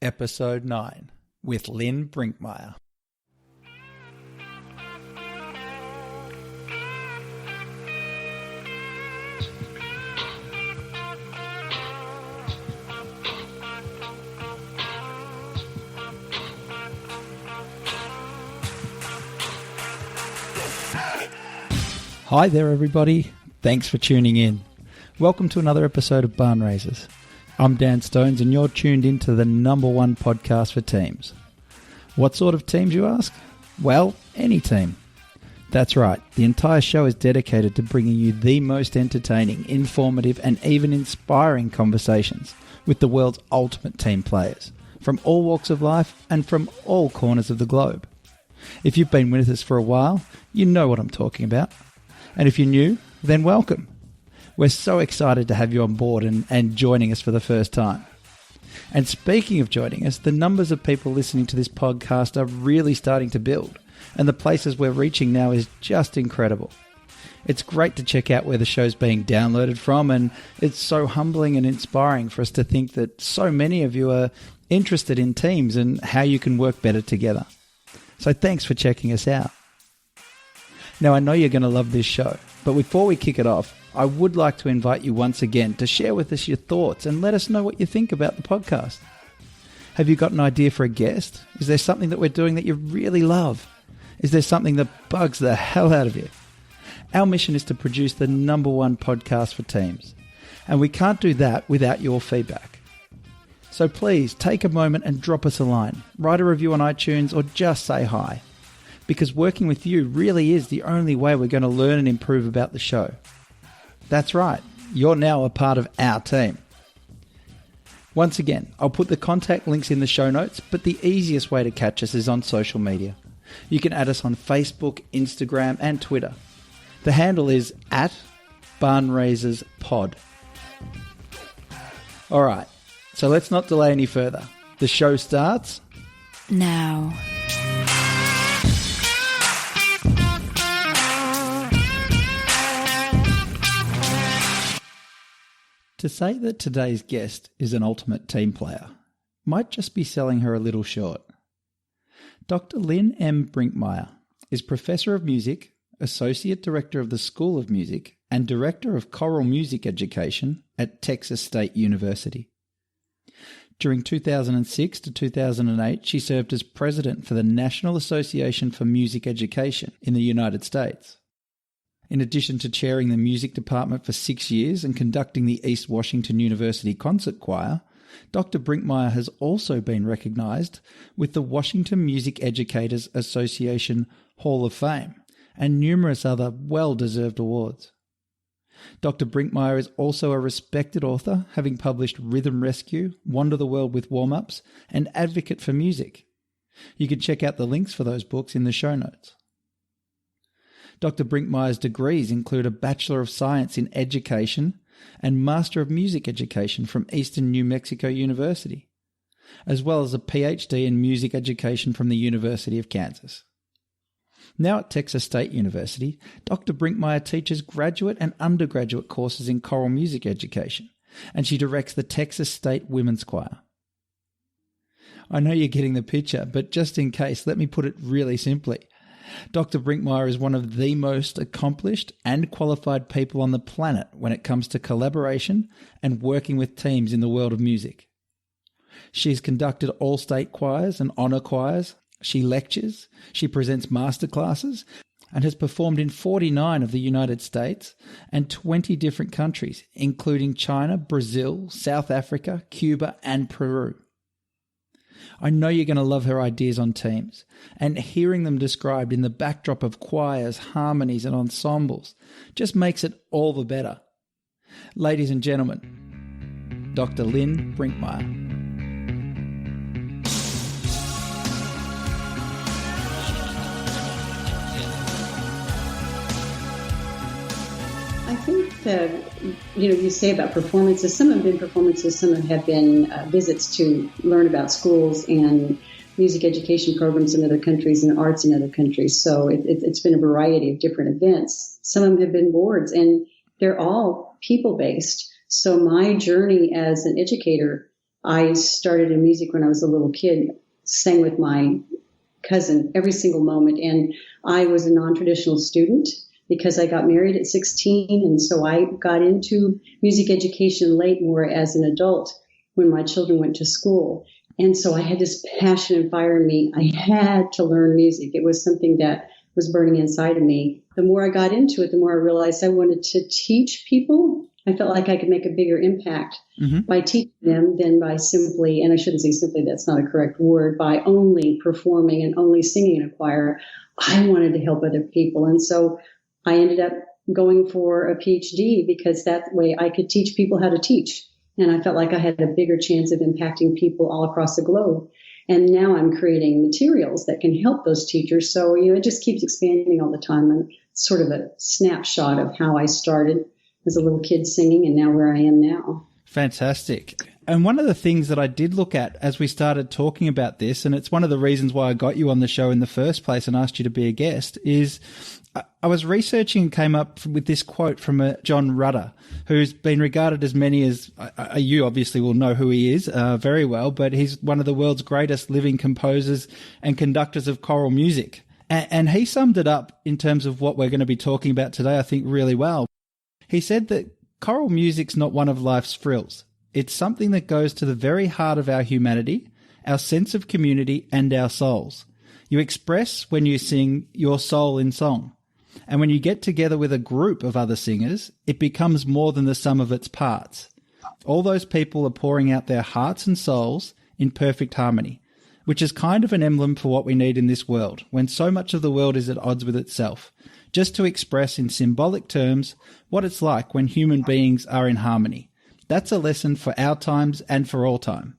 Episode 9 with Lynn Brinckmeyer. Hi there everybody, thanks for tuning in. Welcome to another episode of Barnraisers. I'm Dan Stones and you're tuned into the #1 podcast for teams. What sort of teams, you ask? Well, any team. That's right, the entire show is dedicated to bringing you the most entertaining, informative and even inspiring conversations with the world's ultimate team players, from all walks of life and from all corners of the globe. If you've been with us for a while, you know what I'm talking about. And if you're new, then welcome. We're so excited to have you on board and joining us for the first time. And speaking of joining us, the numbers of people listening to this podcast are really starting to build, and the places we're reaching now is just incredible. It's great to check out where the show's being downloaded from, and it's so humbling and inspiring for us to think that so many of you are interested in teams and how you can work better together. So thanks for checking us out. Now, I know you're going to love this show, but before we kick it off, I would like to invite you once again to share with us your thoughts and let us know what you think about the podcast. Have you got an idea for a guest? Is there something that we're doing that you really love? Is there something that bugs the hell out of you? Our mission is to produce the #1 podcast for teams, and we can't do that without your feedback. So please take a moment and drop us a line, write a review on iTunes, or just say hi, because working with you really is the only way we're going to learn and improve about the show. That's right, you're now a part of our team. Once again, I'll put the contact links in the show notes, but the easiest way to catch us is on social media. You can add us on Facebook, Instagram, and Twitter. The handle is @BarnraisersPod. Alright, so let's not delay any further. The show starts now. To say that today's guest is an ultimate team player might just be selling her a little short. Dr. Lynn M. Brinckmeyer is Professor of Music, Associate Director of the School of Music, and Director of Choral Music Education at Texas State University. During 2006 to 2008, she served as President for the National Association for Music Education in the United States. In addition to chairing the music department for 6 years and conducting the East Washington University Concert Choir, Dr. Brinckmeyer has also been recognised with the Washington Music Educators Association Hall of Fame and numerous other well-deserved awards. Dr. Brinckmeyer is also a respected author, having published Rhythm Rescue, Wander the World with Warm-Ups, and Advocate for Music. You can check out the links for those books in the show notes. Dr. Brinckmeyer's degrees include a Bachelor of Science in Education and Master of Music Education from Eastern New Mexico University, as well as a PhD in Music Education from the University of Kansas. Now at Texas State University, Dr. Brinckmeyer teaches graduate and undergraduate courses in choral music education, and she directs the Texas State Women's Choir. I know you're getting the picture, but just in case, let me put it really simply. Dr. Brinckmeyer is one of the most accomplished and qualified people on the planet when it comes to collaboration and working with teams in the world of music. She's conducted all-state choirs and honor choirs, she lectures, she presents masterclasses, and has performed in 49 of the United States and 20 different countries, including China, Brazil, South Africa, Cuba, and Peru. I know you're going to love her ideas on teams, and hearing them described in the backdrop of choirs, harmonies, and ensembles just makes it all the better. Ladies and gentlemen, Dr. Lynn Brinckmeyer. I think that, you say about performances, some have been performances, some have been visits to learn about schools and music education programs in other countries and arts in other countries. So it's been a variety of different events. Some of them have been boards, and they're all people-based. So my journey as an educator I started in music when I was a little kid, sang with my cousin every single moment. And I was a non-traditional student because I got married at 16. And so I got into music education late, more as an adult when my children went to school. And so I had this passion and fire in me. I had to learn music. It was something that was burning inside of me. The more I got into it, the more I realized I wanted to teach people. I felt like I could make a bigger impact by teaching them than by simply, and I shouldn't say simply, that's not a correct word, by only performing and only singing in a choir. I wanted to help other people. And so I ended up going for a PhD because that way I could teach people how to teach. And I felt like I had a bigger chance of impacting people all across the globe. And now I'm creating materials that can help those teachers. So, it just keeps expanding all the time. And it's sort of a snapshot of how I started as a little kid singing and now where I am now. Fantastic. And one of the things that I did look at as we started talking about this, and it's one of the reasons why I got you on the show in the first place and asked you to be a guest, is I was researching and came up with this quote from John Rutter, who's been regarded as many as, you obviously will know who he is very well, but he's one of the world's greatest living composers and conductors of choral music. And he summed it up in terms of what we're going to be talking about today, I think, really well. He said that choral music's not one of life's frills. It's something that goes to the very heart of our humanity, our sense of community, and our souls. You express, when you sing, your soul in song. And when you get together with a group of other singers, it becomes more than the sum of its parts. All those people are pouring out their hearts and souls in perfect harmony, which is kind of an emblem for what we need in this world, when so much of the world is at odds with itself, just to express in symbolic terms what it's like when human beings are in harmony. That's a lesson for our times and for all time.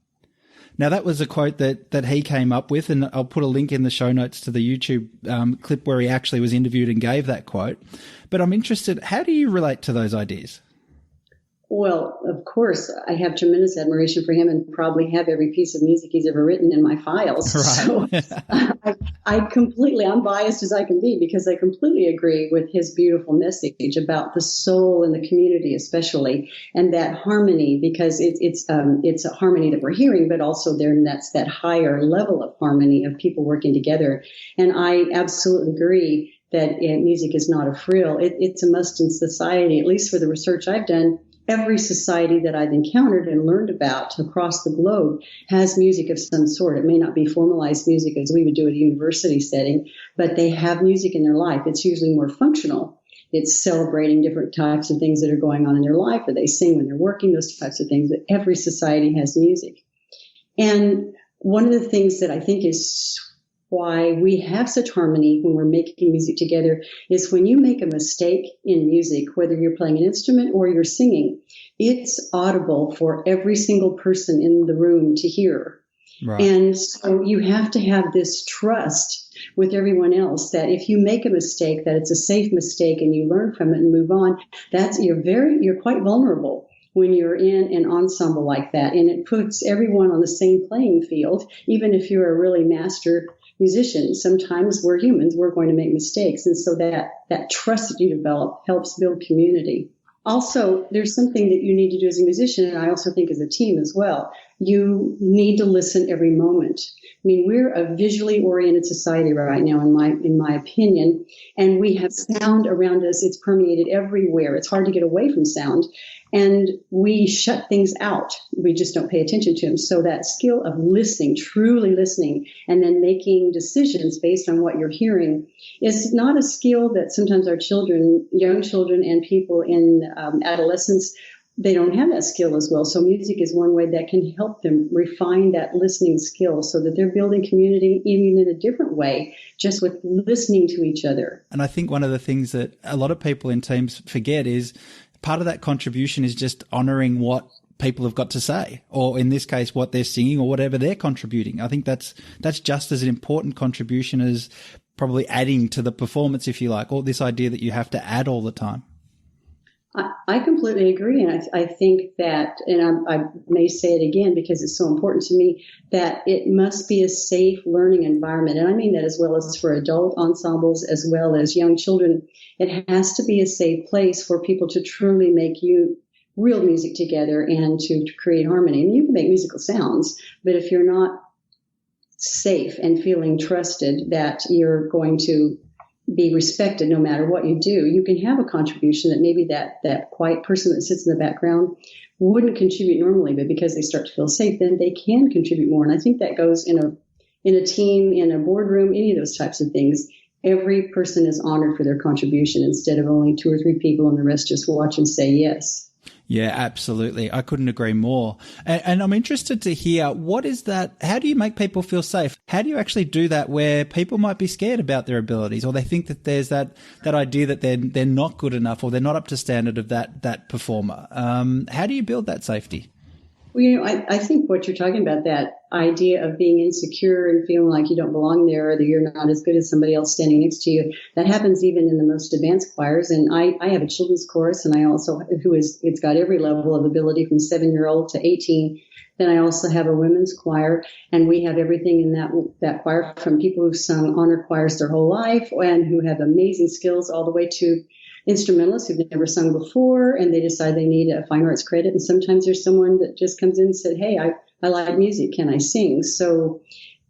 Now, that was a quote that he came up with, and I'll put a link in the show notes to the YouTube clip where he actually was interviewed and gave that quote. But I'm interested, how do you relate to those ideas? Well, of course, I have tremendous admiration for him and probably have every piece of music he's ever written in my files. Right. So I'm biased as I can be because I completely agree with his beautiful message about the soul and the community especially, and that harmony, because it's a harmony that we're hearing, but also that's that higher level of harmony of people working together. And I absolutely agree that music is not a frill. It's a must in society, at least for the research I've done. Every society that I've encountered and learned about across the globe has music of some sort. It may not be formalized music as we would do at a university setting, but they have music in their life. It's usually more functional. It's celebrating different types of things that are going on in their life, or they sing when they're working, those types of things. But every society has music. And one of the things that I think is why we have such harmony when we're making music together is when you make a mistake in music, whether you're playing an instrument or you're singing, it's audible for every single person in the room to hear. Right. And so you have to have this trust with everyone else that if you make a mistake, that it's a safe mistake and you learn from it and move on. You're quite vulnerable when you're in an ensemble like that, and it puts everyone on the same playing field, even if you're a really master musician. Sometimes we're humans, we're going to make mistakes. And so that trust that you develop helps build community. Also, there's something that you need to do as a musician, and I also think as a team as well. You need to listen every moment. I mean, we're a visually oriented society right now, in my opinion, and we have sound around us. It's permeated everywhere. It's hard to get away from sound. And we shut things out. We just don't pay attention to them. So that skill of listening, truly listening, and then making decisions based on what you're hearing is not a skill that sometimes our children, young children and people in adolescence, they don't have that skill as well. So music is one way that can help them refine that listening skill so that they're building community even in a different way, just with listening to each other. And I think one of the things that a lot of people in teams forget is part of that contribution is just honoring what people have got to say, or in this case, what they're singing or whatever they're contributing. I think that's just as an important contribution as probably adding to the performance, if you like, or this idea that you have to add all the time. I completely agree. And I think that, and I may say it again because it's so important to me, that it must be a safe learning environment. And I mean that as well as for adult ensembles, as well as young children. It has to be a safe place for people to truly make real music together and to create harmony. And you can make musical sounds, but if you're not safe and feeling trusted that you're going to be respected no matter what you do, you can have a contribution that maybe that quiet person that sits in the background wouldn't contribute normally, but because they start to feel safe, then they can contribute more. And I think that goes in a team, in a boardroom, any of those types of things. Every person is honored for their contribution instead of only 2 or 3 people and the rest just watch and say yes. Yeah, absolutely. I couldn't agree more. And I'm interested to hear, what is that? How do you make people feel safe? How do you actually do that where people might be scared about their abilities, or they think that there's that idea that they're not good enough, or they're not up to standard of that performer? How do you build that safety? Well, I think what you're talking about, that idea of being insecure and feeling like you don't belong there, or that you're not as good as somebody else standing next to you, that happens even in the most advanced choirs. And I have a children's chorus, and I also, it's got every level of ability from 7-year-old to 18. Then I also have a women's choir, and we have everything in that choir, from people who've sung honor choirs their whole life and who have amazing skills, all the way to instrumentalists who've never sung before, and they decide they need a fine arts credit. And sometimes there's someone that just comes in and said, hey, I like music. Can I sing? So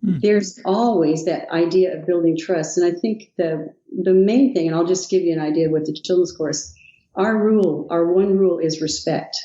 there's always that idea of building trust. And I think the main thing, and I'll just give you an idea with the children's chorus, our one rule is respect.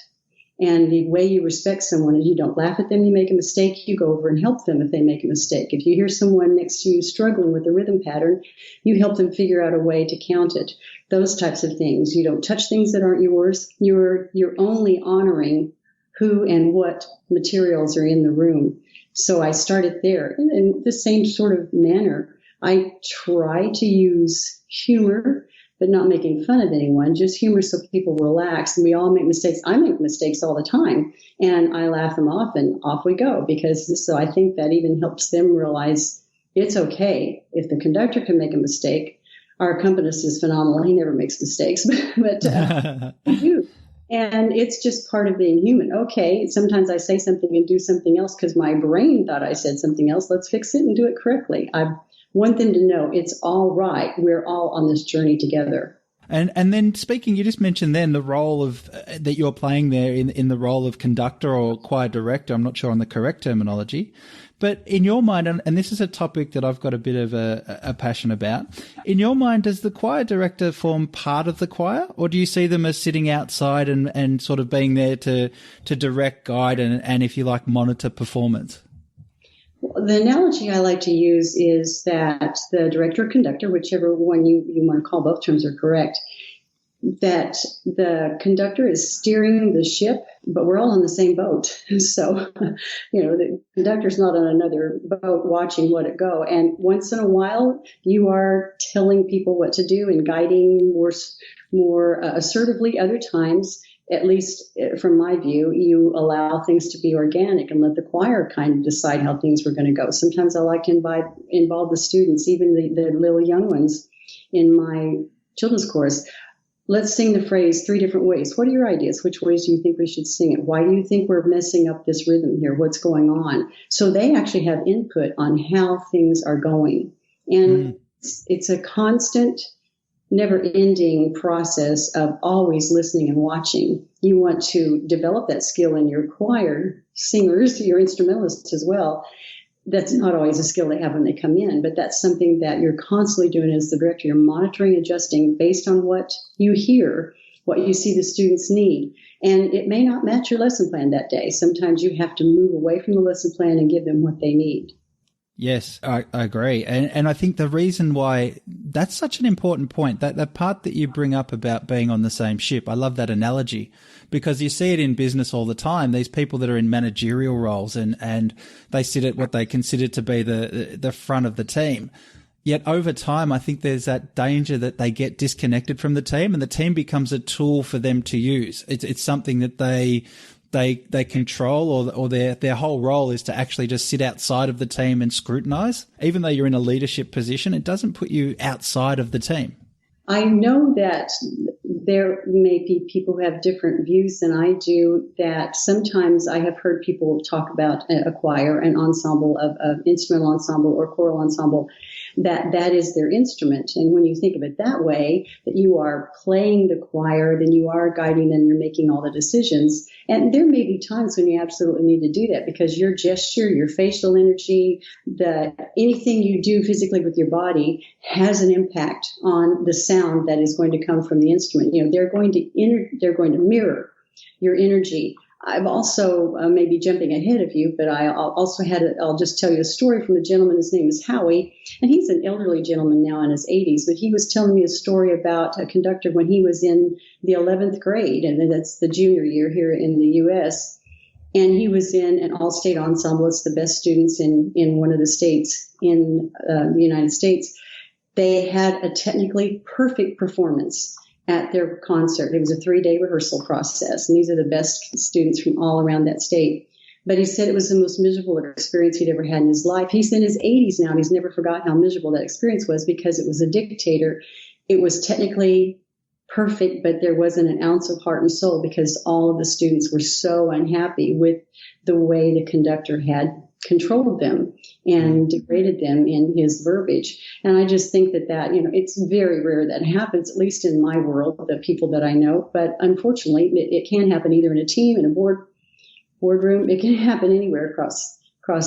And the way you respect someone is you don't laugh at them, you make a mistake, you go over and help them if they make a mistake. If you hear someone next to you struggling with the rhythm pattern, you help them figure out a way to count it. Those types of things. You don't touch things that aren't yours. You're only honoring who and what materials are in the room. So I started there. In the same sort of manner, I try to use humor, but not making fun of anyone, just humor so people relax. And we all make mistakes. I make mistakes all the time, and I laugh them off, and off we go. So I think that even helps them realize it's okay. If the conductor can make a mistake, our accompanist is phenomenal. He never makes mistakes, but I do. And it's just part of being human. Okay, sometimes I say something and do something else because my brain thought I said something else. Let's fix it and do it correctly. I want them to know it's all right. We're all on this journey together. And then speaking, you just mentioned then the role of that you're playing there in the role of conductor or choir director. I'm not sure on the correct terminology, but in your mind, and this is a topic that I've got a bit of a passion about, in your mind, does the choir director form part of the choir, or do you see them as sitting outside and sort of being there to direct, guide, and if you like, monitor performance? The analogy I like to use is that the director or conductor, whichever one you want to call, both terms are correct, that the conductor is steering the ship, but we're all on the same boat. So, the conductor's not on another boat watching let it go. And once in a while, you are telling people what to do and guiding more assertively. Other times, at least from my view, you allow things to be organic and let the choir kind of decide how things were going to go. Sometimes I like to involve the students, even the little young ones in my children's chorus. Let's sing the phrase 3 different ways. What are your ideas? Which ways do you think we should sing it? Why do you think we're messing up this rhythm here? What's going on? So they actually have input on how things are going. And it's a constant, never-ending process of always listening and watching. You want to develop that skill in your choir singers, your instrumentalists as well. That's not always a skill they have when they come in, but that's something that you're constantly doing as the director. You're monitoring, adjusting based on what you hear, what you see the students need. And it may not match your lesson plan that day. Sometimes you have to move away from the lesson plan and give them what they need. Yes, I agree. And I think the reason why that's such an important point, that the part that you bring up about being on the same ship, I love that analogy, because you see it in business all the time. These people that are in managerial roles and they sit at what they consider to be the front of the team. Yet over time, I think there's that danger that they get disconnected from the team and the team becomes a tool for them to use. It's something that they control, or their whole role is to actually just sit outside of the team and scrutinize. Even though you're in a leadership position, it doesn't put you outside of the team. I know that there may be people who have different views than I do, that sometimes I have heard people talk about a choir, an ensemble of instrumental ensemble or choral ensemble, that is their instrument. And when you think of it that way, that you are playing the choir, then you are guiding them, you're making all the decisions. And there may be times when you absolutely need to do that, because your gesture, your facial energy, anything you do physically with your body has an impact on the sound that is going to come from the instrument. They're going to mirror your energy. I've also, maybe jumping ahead of you, but I'll just tell you a story from a gentleman. His name is Howie, and he's an elderly gentleman now in his 80s, but he was telling me a story about a conductor when he was in the 11th grade, and that's the junior year here in the U.S., and he was in an all-state ensemble. It's the best students in one of the states in the United States. They had a technically perfect performance at their concert. It was a 3-day rehearsal process, and these are the best students from all around that state. But he said it was the most miserable experience he'd ever had in his life. He's in his 80s now, and he's never forgotten how miserable that experience was, because it was a dictator. It was technically perfect, but there wasn't an ounce of heart and soul, because all of the students were so unhappy with the way the conductor had controlled them and degraded them in his verbiage. And I just think that it's very rare that happens, at least in my world, the people that I know. But unfortunately, it can happen either in a team, in a boardroom. It can happen anywhere across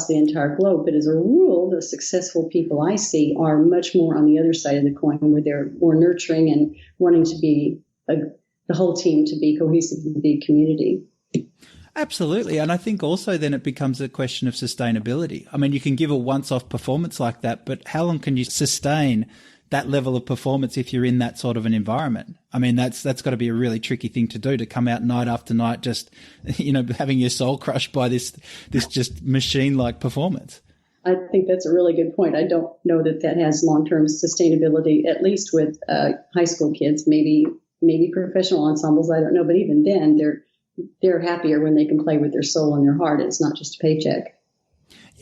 the entire globe. But as a rule, the successful people I see are much more on the other side of the coin, where they're more nurturing and wanting to be the whole team to be cohesive in the community. Absolutely. And I think also then it becomes a question of sustainability. I mean, you can give a once-off performance like that, but how long can you sustain that level of performance if you're in that sort of an environment? I mean, that's got to be a really tricky thing to do, to come out night after night just, having your soul crushed by this just machine-like performance. I think that's a really good point. I don't know that has long-term sustainability, at least with high school kids, maybe professional ensembles. I don't know. But even then, they're happier when they can play with their soul and their heart. It's not just a paycheck.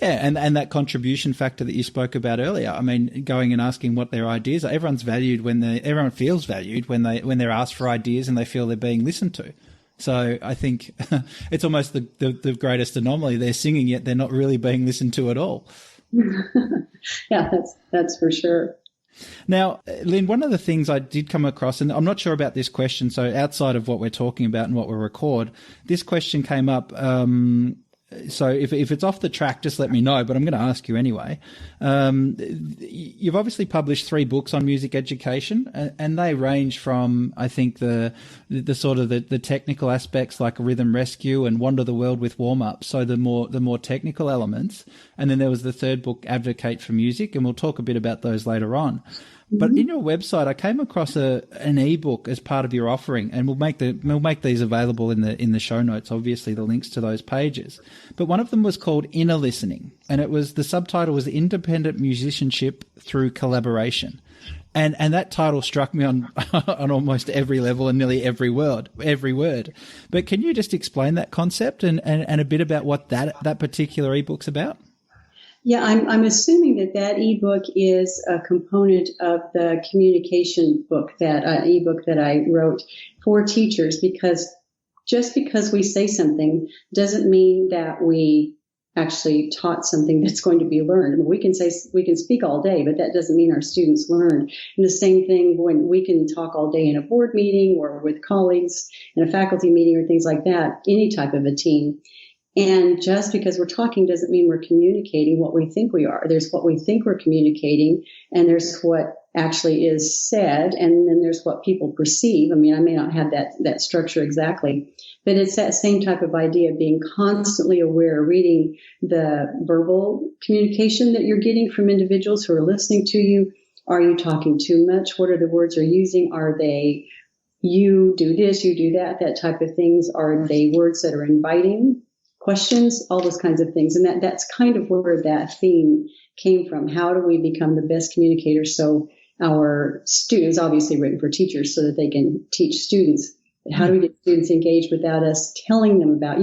Yeah, and that contribution factor that you spoke about earlier. I mean, going and asking what their ideas are. Everyone feels valued when they're asked for ideas and they feel they're being listened to. So I think it's almost the greatest anomaly. They're singing, yet they're not really being listened to at all. Yeah, that's for sure. Now, Lynn, one of the things I did come across, and I'm not sure about this question, so outside of what we're talking about and what we record, this question came up. So if it's off the track, just let me know, but I'm going to ask you anyway. You've obviously published 3 books on music education, and they range from, I think, the sort of the technical aspects like Rhythm Rescue and Wander the World with Warm-Up, so the more technical elements. And then there was the 3rd book, Advocate for Music, and we'll talk a bit about those later on. But in your website, I came across an ebook as part of your offering, and we'll make these available in the show notes. Obviously, the links to those pages. But one of them was called Inner Listening, and the subtitle was Independent Musicianship Through Collaboration, and that title struck me on almost every level and nearly every word. But can you just explain that concept and a bit about what that particular ebook's about? Yeah, I'm assuming that ebook is a component of the communication book, that ebook that I wrote for teachers, because just because we say something doesn't mean that we actually taught something that's going to be learned. I mean, we can speak all day, but that doesn't mean our students learn. And the same thing when we can talk all day in a board meeting or with colleagues in a faculty meeting or things like that, any type of a team. And just because we're talking doesn't mean we're communicating what we think we are. There's what we think we're communicating, and there's what actually is said, and then there's what people perceive. I mean, I may not have that structure exactly, but it's that same type of idea of being constantly aware, reading the verbal communication that you're getting from individuals who are listening to you. Are you talking too much? What are the words you're using? Are they, you do this, you do that, that type of things? Are they words that are inviting questions, all those kinds of things? And that's kind of where that theme came from. How do we become the best communicators so our students, obviously written for teachers so that they can teach students, but how do we get students engaged without us telling them about?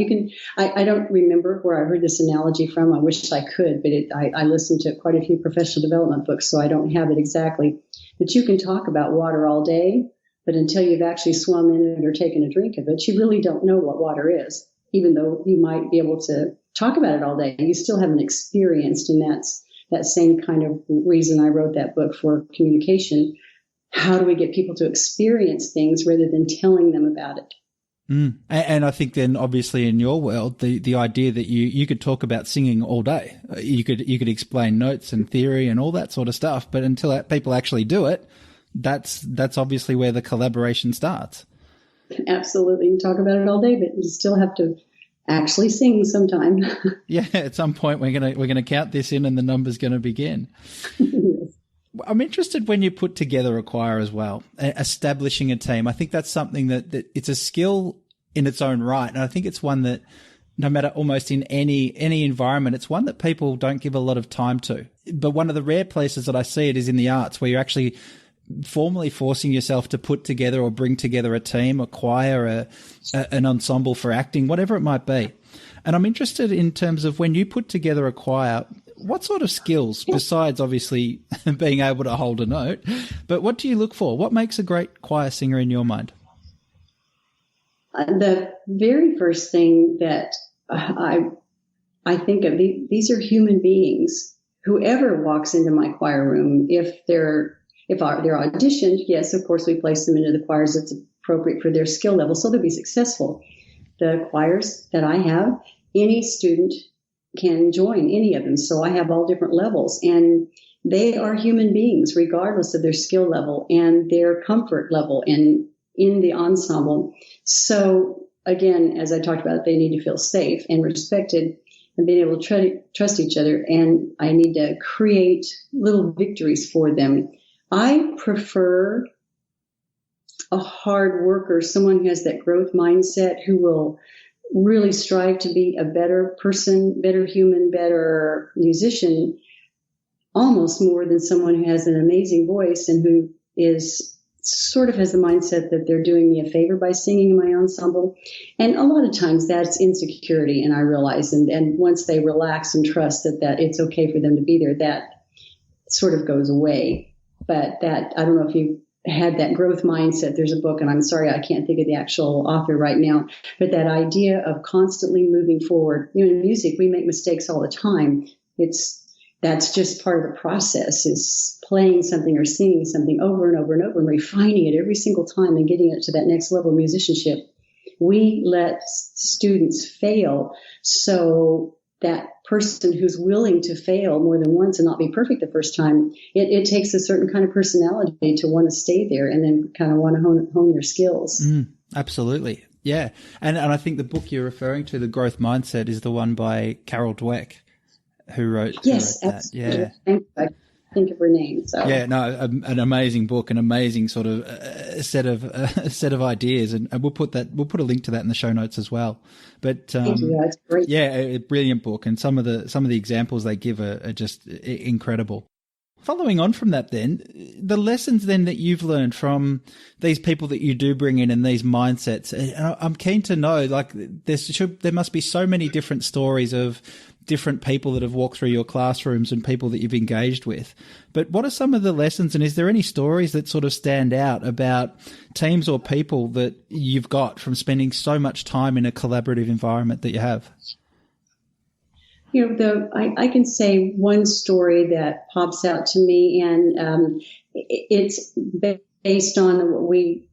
I don't remember where I heard this analogy from. I wish I could, but I listened to quite a few professional development books, so I don't have it exactly. But you can talk about water all day, but until you've actually swum in it or taken a drink of it, you really don't know what water is. Even though you might be able to talk about it all day, you still haven't experienced, and that same kind of reason I wrote that book for communication. How do we get people to experience things rather than telling them about it? And I think then obviously in your world, the idea that you could talk about singing all day, you could explain notes and theory and all that sort of stuff, but until people actually do it, that's obviously where the collaboration starts. Absolutely. You talk about it all day, but you still have to actually sing sometime. Yeah, at some point we're gonna count this in and the number's gonna begin. Yes. I'm interested when you put together a choir as well, establishing a team. I think that's something that it's a skill in its own right. And I think it's one that no matter almost in any environment, it's one that people don't give a lot of time to. But one of the rare places that I see it is in the arts, where you're actually formally forcing yourself to put together or bring together a team, a choir, an ensemble for acting, whatever it might be. And I'm interested in terms of when you put together a choir, what sort of skills, besides obviously being able to hold a note, but what do you look for? What makes a great choir singer in your mind? The very first thing that I think of, these are human beings. Whoever walks into my choir room, if they're auditioned, yes, of course, we place them into the choirs that's appropriate for their skill level, so they'll be successful. The choirs that I have, any student can join any of them. So I have all different levels, and they are human beings, regardless of their skill level and their comfort level and in the ensemble. So again, as I talked about, they need to feel safe and respected and being able to trust each other. And I need to create little victories for them. I prefer a hard worker, someone who has that growth mindset, who will really strive to be a better person, better human, better musician, almost more than someone who has an amazing voice and who is sort of has the mindset that they're doing me a favor by singing in my ensemble. And a lot of times that's insecurity, and I realize, and once they relax and trust that it's okay for them to be there, that sort of goes away. But that, I don't know if you had that growth mindset. There's a book, and I'm sorry, I can't think of the actual author right now, but that idea of constantly moving forward. In music, we make mistakes all the time. That's just part of the process, is playing something or singing something over and over and over and refining it every single time and getting it to that next level of musicianship. We let students fail, so that person who's willing to fail more than once and not be perfect the first time, it takes a certain kind of personality to want to stay there and then kind of want to hone their skills. Absolutely. Yeah. And I think the book you're referring to, The Growth Mindset, is the one by Carol Dweck, who wrote that. Absolutely. Yeah. I think of her name. So yeah, no, an amazing book, an amazing sort of set of ideas, and we'll put a link to that in the show notes as well. But thank you. That's great. Yeah, a brilliant book, and some of the examples they give are just incredible. Following on from that, then, the lessons then that you've learned from these people that you do bring in and these mindsets, and I'm keen to know, like, there must be so many different stories of different people that have walked through your classrooms and people that you've engaged with. But what are some of the lessons, and is there any stories that sort of stand out about teams or people that you've got from spending so much time in a collaborative environment that you have? I can say one story that pops out to me, and it's based on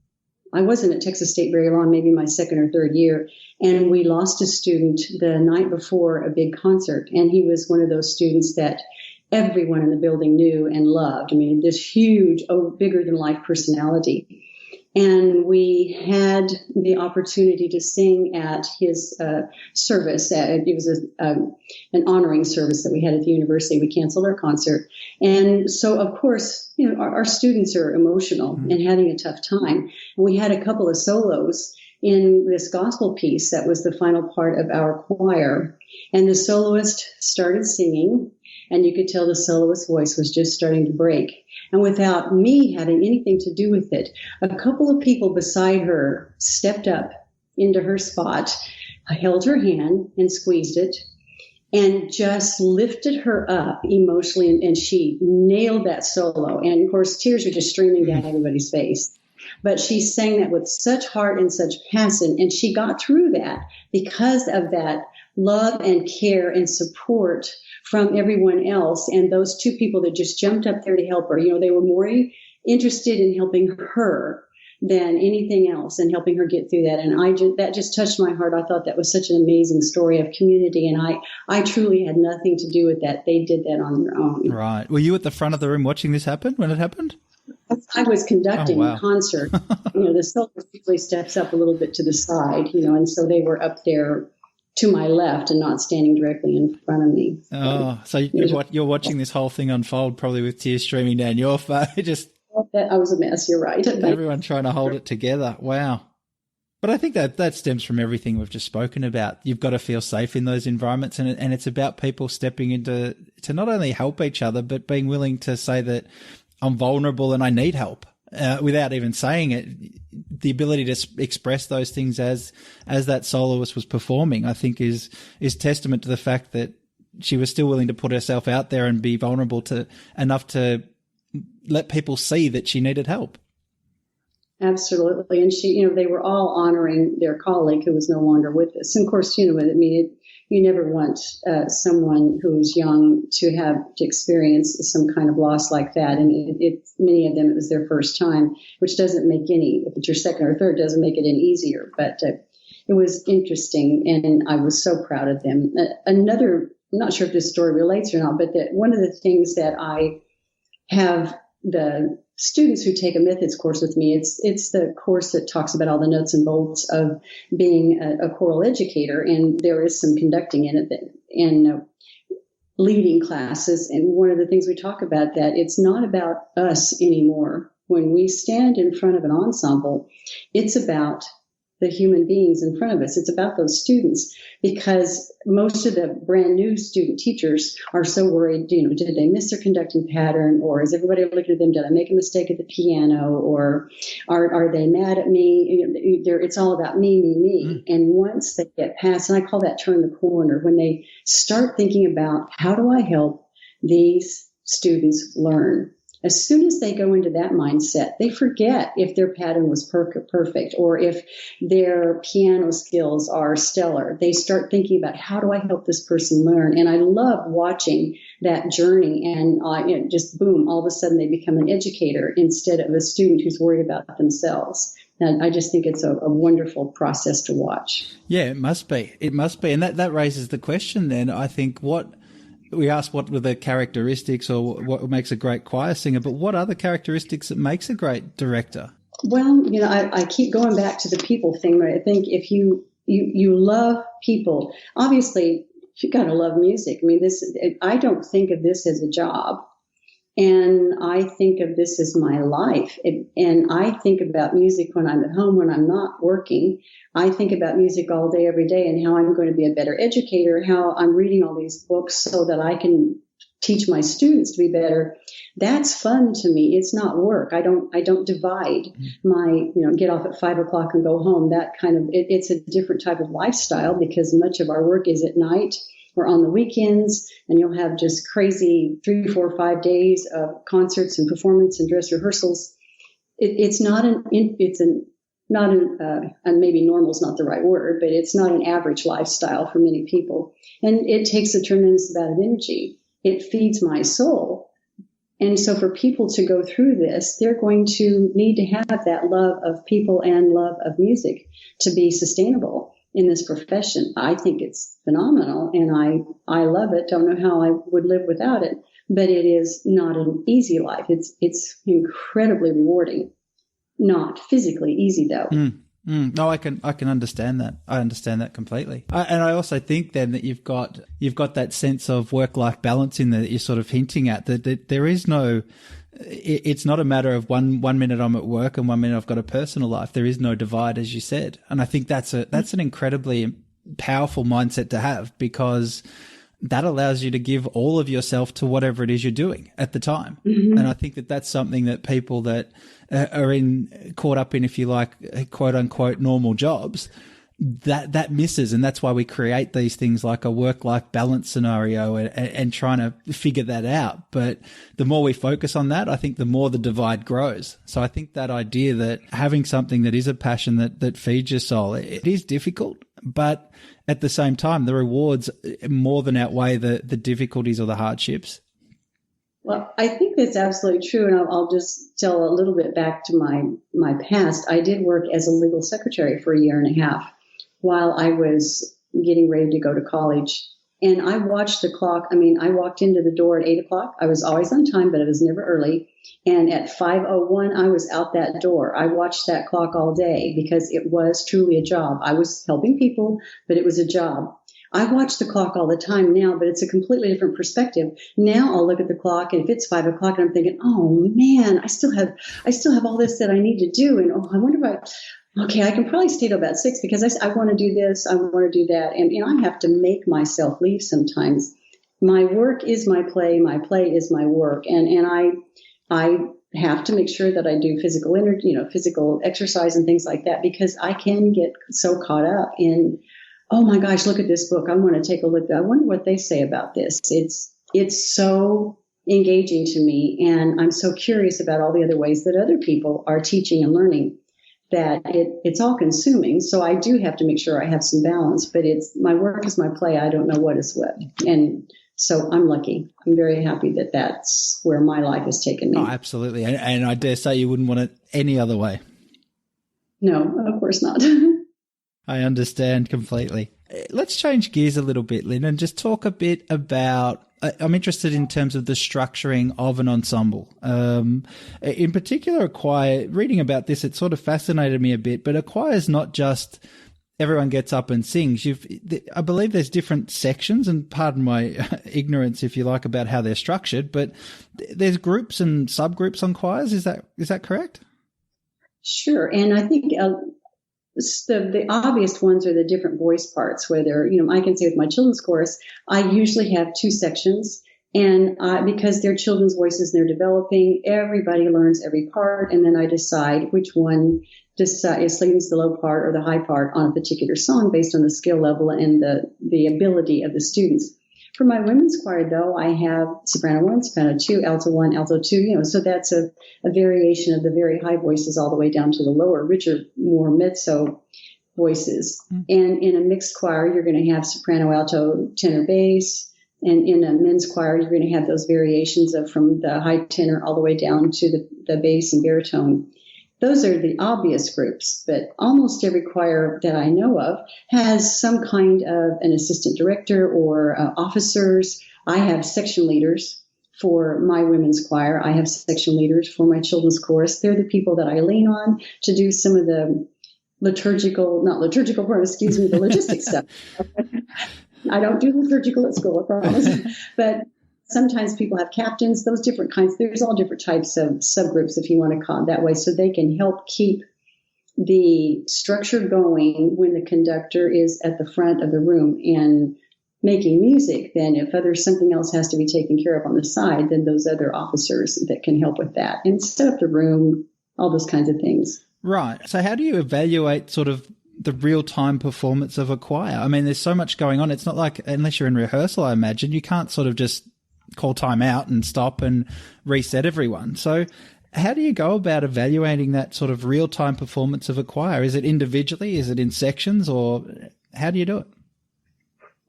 I wasn't at Texas State very long, maybe my second or third year, and we lost a student the night before a big concert, and he was one of those students that everyone in the building knew and loved. I mean, this huge, bigger-than-life personality. And we had the opportunity to sing at his service. It was an honoring service that we had at the university. We canceled our concert. And so, of course, our students are emotional and having a tough time. And we had a couple of solos in this gospel piece that was the final part of our choir. And the soloist started singing, and you could tell the soloist's voice was just starting to break. And without me having anything to do with it, a couple of people beside her stepped up into her spot, held her hand and squeezed it, and just lifted her up emotionally, and she nailed that solo. And, of course, tears are just streaming down everybody's face. but she sang that with such heart and such passion. And she got through that because of that love and care and support from everyone else. And those two people that just jumped up there to help her, they were more interested in helping her than anything else and helping her get through that. And that just touched my heart. I thought that was such an amazing story of community. And I truly had nothing to do with that. They did that on their own. Right. Were you at the front of the room watching this happen when it happened? I was conducting a concert. The soloist usually steps up a little bit to the side, and so they were up there to my left and not standing directly in front of me. Oh, so you're watching this whole thing unfold probably with tears streaming down your face. I was a mess. You're right. Everyone trying to hold it together. Wow. But I think that stems from everything we've just spoken about. You've got to feel safe in those environments, and it's about people stepping into to not only help each other, but being willing to say that I'm vulnerable and I need help without even saying it. The ability to express those things as that soloist was performing, I think is testament to the fact that she was still willing to put herself out there and be vulnerable enough to let people see that she needed help. Absolutely. And they were all honoring their colleague who was no longer with us. And of course, you never want someone who's young to have to experience some kind of loss like that. And many of them, it was their first time, which doesn't make if it's your second or third, doesn't make it any easier. But it was interesting, and I was so proud of them. I'm not sure if this story relates or not, but that one of the things that I have the students who take a methods course with me, it's the course that talks about all the nuts and bolts of being a choral educator, and there is some conducting in it and leading classes. And one of the things we talk about that it's not about us anymore. When we stand in front of an ensemble, it's about the human beings in front of us. It's about those students, because most of the brand new student teachers are so worried, did they miss their conducting pattern, or is everybody looking at them? Did I make a mistake at the piano, or are they mad at me? It's all about me. Mm. And once they get past, and I call that turn the corner, when they start thinking about how do I help these students learn? As soon as they go into that mindset, they forget if their pattern was perfect or if their piano skills are stellar. They start thinking about how do I help this person learn? And I love watching that journey, and just boom, all of a sudden they become an educator instead of a student who's worried about themselves. And I just think it's a wonderful process to watch. Yeah, it must be. It must be. And that raises the question then, I think, we asked what were the characteristics or what makes a great choir singer, but what are the characteristics that makes a great director? Well, I keep going back to the people thing, but I think if you love people, obviously you got to love music. I mean, I don't think of this as a job, and I think of this as my life. And I think about music when I'm at home, when I'm not working. I think about music all day, every day, and how I'm going to be a better educator, how I'm reading all these books so that I can teach my students to be better. That's fun to me. It's not work. I don't divide my, get off at 5 o'clock and go home. That kind of, it's a different type of lifestyle, because much of our work is at night or on the weekends, and you'll have just crazy 3, 4, 5 days of concerts and performance and dress rehearsals. And maybe normal is not the right word, but it's not an average lifestyle for many people. And it takes a tremendous amount of energy. It feeds my soul. And so for people to go through this, they're going to need to have that love of people and love of music to be sustainable in this profession. I think it's phenomenal, and I love it. Don't know how I would live without it, but it is not an easy life. It's incredibly rewarding. Not physically easy, though. No, I can understand that. I understand that completely. And I also think then that you've got that sense of work-life balance in there that you're sort of hinting at, that there is no, it's not a matter of one minute I'm at work and 1 minute I've got a personal life. There is no divide, as you said. And I think that's an incredibly powerful mindset to have, because that allows you to give all of yourself to whatever it is you're doing at the time. Mm-hmm. And I think that that's something that people that are caught up in, if you like, quote unquote, normal jobs, that misses, and that's why we create these things like a work-life balance scenario and trying to figure that out. But the more we focus on that, I think the more the divide grows. So I think that idea that having something that is a passion that feeds your soul, it is difficult, but at the same time, the rewards more than outweigh the difficulties or the hardships. Well, I think that's absolutely true, and I'll just tell a little bit back to my past. I did work as a legal secretary for a year and a half while I was getting ready to go to college. And I watched the clock. I mean, I walked into the door at 8 o'clock. I was always on time, but I was never early. And at 5:01, I was out that door. I watched that clock all day because it was truly a job. I was helping people, but it was a job. I watch the clock all the time now, but it's a completely different perspective. Now I'll look at the clock, and if it's 5 o'clock, and I'm thinking, oh man, I still have all this that I need to do. And I wonder if I can probably stay till about 6 because I want to do this, I want to do that. And I have to make myself leave sometimes. My work is my play is my work. And I have to make sure that I do physical exercise and things like that, because I can get so caught up in, oh my gosh, look at this book. I want to take a look. I wonder what they say about this. It's so engaging to me. And I'm so curious about all the other ways that other people are teaching and learning, that it's all consuming. So I do have to make sure I have some balance, but my work is my play. I don't know what is what. And so I'm lucky. I'm very happy that that's where my life has taken me. Oh, absolutely. And I dare say you wouldn't want it any other way. No, of course not. I understand completely. Let's change gears a little bit, Lynn, and just talk a bit about, I'm interested in terms of the structuring of an ensemble. In particular, a choir, reading about this, it sort of fascinated me a bit, but a choir is not just everyone gets up and sings. I believe there's different sections, and pardon my ignorance, if you like, about how they're structured, but there's groups and subgroups on choirs. Is that correct? Sure. And I think the obvious ones are the different voice parts, whether, I can say with my children's chorus, I usually have 2 sections. And because they're children's voices and they're developing, everybody learns every part. And then I decide which one sings the low part or the high part on a particular song based on the skill level and the ability of the students. For my women's choir, though, I have soprano 1, soprano 2, alto 1, alto 2, so that's a variation of the very high voices all the way down to the lower, richer, more mezzo voices. Mm. And in a mixed choir, you're going to have soprano, alto, tenor, bass. And in a men's choir, you're going to have those variations from the high tenor all the way down to the bass and baritone. Those are the obvious groups, but almost every choir that I know of has some kind of an assistant director or officers. I have section leaders for my women's choir. I have section leaders for my children's chorus. They're the people that I lean on to do some of the the logistic stuff. I don't do liturgical at school, I promise. But sometimes people have captains, those different kinds. There's all different types of subgroups, if you want to call it that way, so they can help keep the structure going when the conductor is at the front of the room and making music. Then if something else has to be taken care of on the side, then those other officers that can help with that and set up the room, all those kinds of things. Right. So how do you evaluate sort of the real-time performance of a choir? I mean, there's so much going on. It's not like, unless you're in rehearsal, I imagine, you can't sort of just call time out and stop and reset everyone. So how do you go about evaluating that sort of real-time performance of a choir? Is it individually? Is it in sections? Or how do you do it?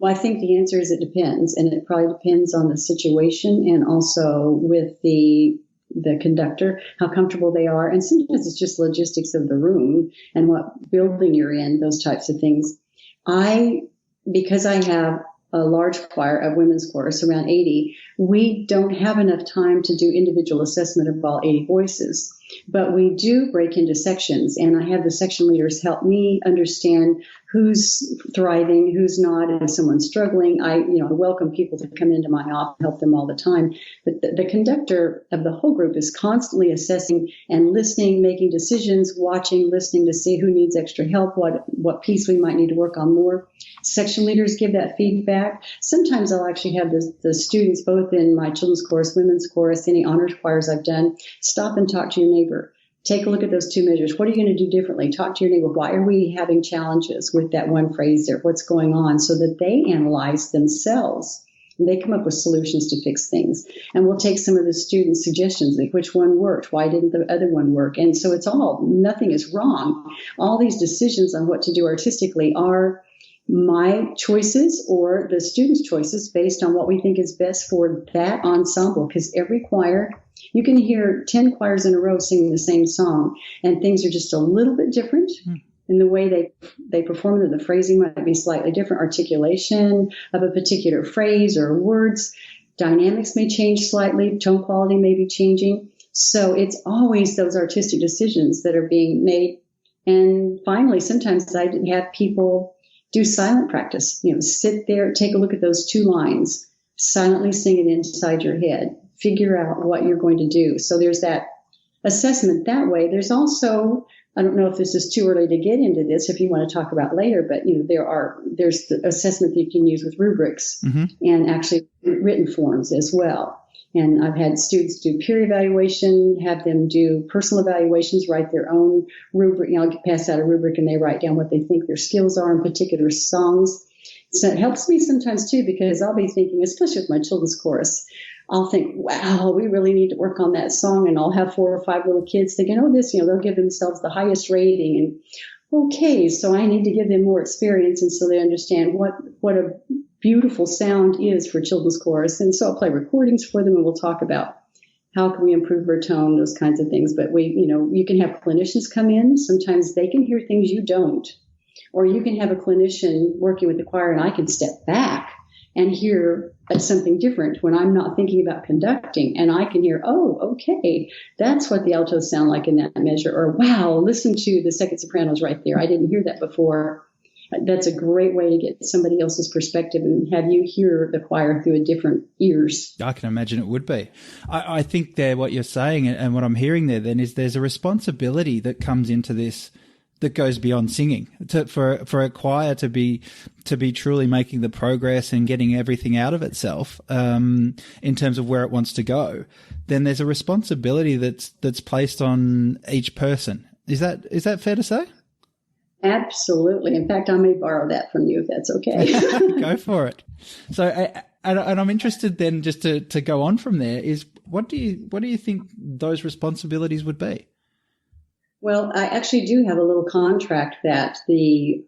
Well, I think the answer is it depends. And it probably depends on the situation and also with the conductor, how comfortable they are. And sometimes it's just logistics of the room and what building you're in, those types of things. Because I have a large choir of women's chorus, around 80, we don't have enough time to do individual assessment of all 80 voices. But we do break into sections, and I have the section leaders help me understand who's thriving, who's not, and if someone's struggling. I welcome people to come into my office, help them all the time. But the conductor of the whole group is constantly assessing and listening, making decisions, watching, listening to see who needs extra help, what piece we might need to work on more. Section leaders give that feedback. Sometimes I'll actually have the students, both in my children's chorus, women's chorus, any honors choirs I've done, stop and talk to your neighbor. Take a look at those two measures. What are you going to do differently? Talk to your neighbor. Why are we having challenges with that one phrase there? What's going on? So that they analyze themselves and they come up with solutions to fix things. And we'll take some of the students' suggestions, like which one worked? Why didn't the other one work? And so nothing is wrong. All these decisions on what to do artistically are my choices or the students' choices based on what we think is best for that ensemble. Because every choir, you can hear 10 choirs in a row singing the same song, and things are just a little bit different in the way they perform it. The phrasing might be slightly different, articulation of a particular phrase or words, dynamics may change slightly, tone quality may be changing. So it's always those artistic decisions that are being made. And finally, sometimes I have people do silent practice. Sit there, take a look at those two lines, silently sing it inside your head, figure out what you're going to do. So there's that assessment that way. There's also, I don't know if this is too early to get into this, if you want to talk about later, but there's the assessment that you can use with rubrics and actually written forms as well. And I've had students do peer evaluation, have them do personal evaluations, write their own rubric. I'll pass out a rubric and they write down what they think their skills are in particular songs. So it helps me sometimes too, because I'll be thinking, especially with my children's chorus, I'll think, wow, we really need to work on that song. And I'll have 4 or 5 little kids thinking, they'll give themselves the highest rating. And okay, so I need to give them more experience. And so they understand what a beautiful sound is for children's chorus. And so I'll play recordings for them and we'll talk about how can we improve our tone, those kinds of things. But you can have clinicians come in. Sometimes they can hear things you don't. Or you can have a clinician working with the choir and I can step back and hear something different when I'm not thinking about conducting. And I can hear, oh, okay, that's what the altos sound like in that measure. Or, wow, listen to the second sopranos right there. I didn't hear that before. That's a great way to get somebody else's perspective and have you hear the choir through a different ears. I can imagine it would be. I think what you're saying and what I'm hearing there then is there's a responsibility that comes into this that goes beyond singing. For a choir to be truly making the progress and getting everything out of itself in terms of where it wants to go, then there's a responsibility that's placed on each person. Is that fair to say? Absolutely. In fact, I may borrow that from you if that's okay. Go for it. So, and I'm interested then just to go on from there is what do you think those responsibilities would be? Well, I actually do have a little contract that the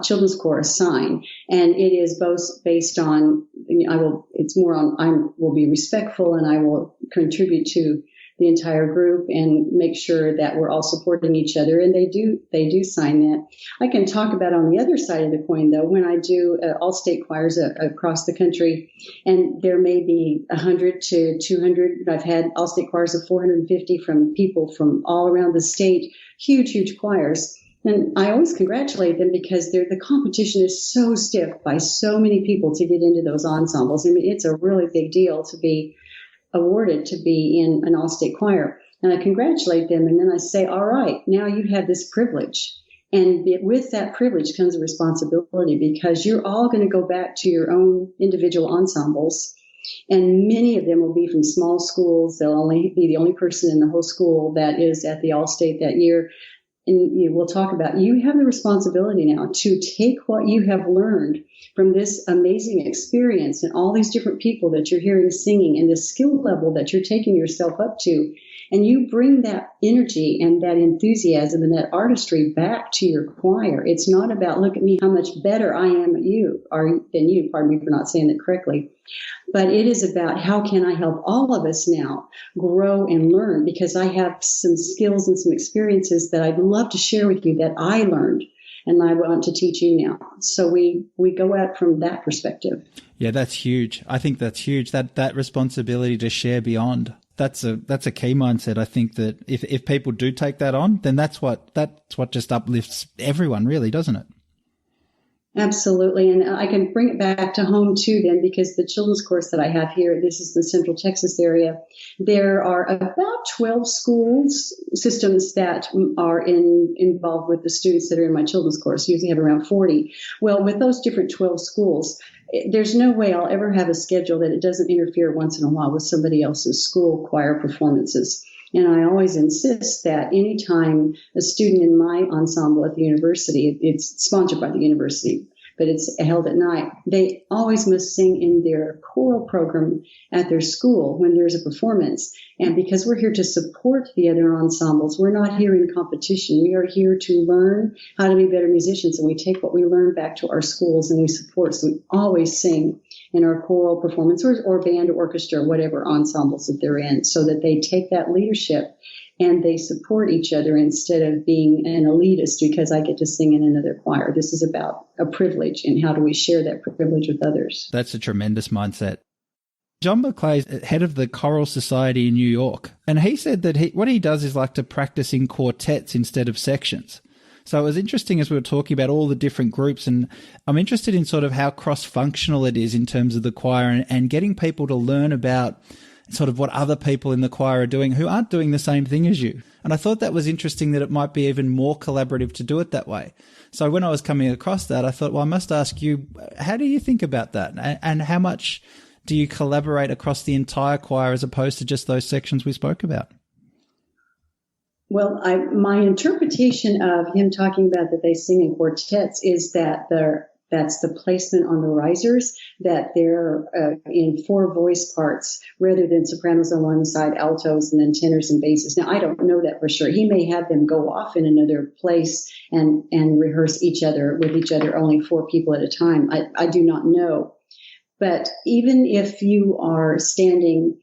children's chorus sign, and it is both based on I will be respectful and I will contribute to the entire group and make sure that we're all supporting each other. And they do sign that. I can talk about on the other side of the coin, though, when I do all state choirs across the country, and there may be 100 to 200. I've had all state choirs of 450 from people from all around the state, huge choirs. And I always congratulate them because the competition is so stiff by so many people to get into those ensembles. I mean, it's a really big deal to be awarded to be in an all-state choir. And I congratulate them, and then I say, all right, now you have this privilege. And with that privilege comes a responsibility because you're all going to go back to your own individual ensembles. And many of them will be from small schools. They'll only be the only person in the whole school that is at the all-state that year. And we'll talk about, you have the responsibility now to take what you have learned from this amazing experience and all these different people that you're hearing singing and the skill level that you're taking yourself up to. And you bring that energy and that enthusiasm and that artistry back to your choir. It's not about, look at me, how much better I am than you, pardon me for not saying that correctly. But it is about how can I help all of us now grow and learn, because I have some skills and some experiences that I'd love to share with you that I learned and I want to teach you now. So we go out from that perspective. Yeah, that's huge. I think that's huge. That responsibility to share beyond. That's a key mindset. I think that if people do take that on, then that's what just uplifts everyone, really, doesn't it? Absolutely. And I can bring it back to home too then, because the children's course that I have here, this is the Central Texas area, there are about 12 schools systems that are involved with the students that are in my children's course. Usually have around 40. Well, with those different 12 schools, there's no way I'll ever have a schedule that it doesn't interfere once in a while with somebody else's school choir performances. And I always insist that anytime a student in my ensemble at the university, it's sponsored by the university, but it's held at night, they always must sing in their choral program at their school when there's a performance. And because we're here to support the other ensembles, we're not here in competition. We are here to learn how to be better musicians, and we take what we learn back to our schools and we support. So we always sing in our choral performance or band or orchestra, whatever ensembles that they're in, so that they take that leadership and they support each other instead of being an elitist because I get to sing in another choir. This is about a privilege, and how do we share that privilege with others? That's a tremendous mindset. John McClay is head of the Choral Society in New York, and he said that what he does is like to practice in quartets instead of sections. So it was interesting as we were talking about all the different groups, and I'm interested in sort of how cross-functional it is in terms of the choir and getting people to learn about sort of what other people in the choir are doing who aren't doing the same thing as you. And I thought that was interesting that it might be even more collaborative to do it that way. So when I was coming across that, I thought, well, I must ask you, how do you think about that? And how much do you collaborate across the entire choir as opposed to just those sections we spoke about? Well, my interpretation of him talking about that they sing in quartets is that that's the placement on the risers, that they're in 4 voice parts rather than sopranos on one side, altos, and then tenors and basses. Now, I don't know that for sure. He may have them go off in another place and rehearse with each other, only 4 people at a time. I do not know. But even if you are standing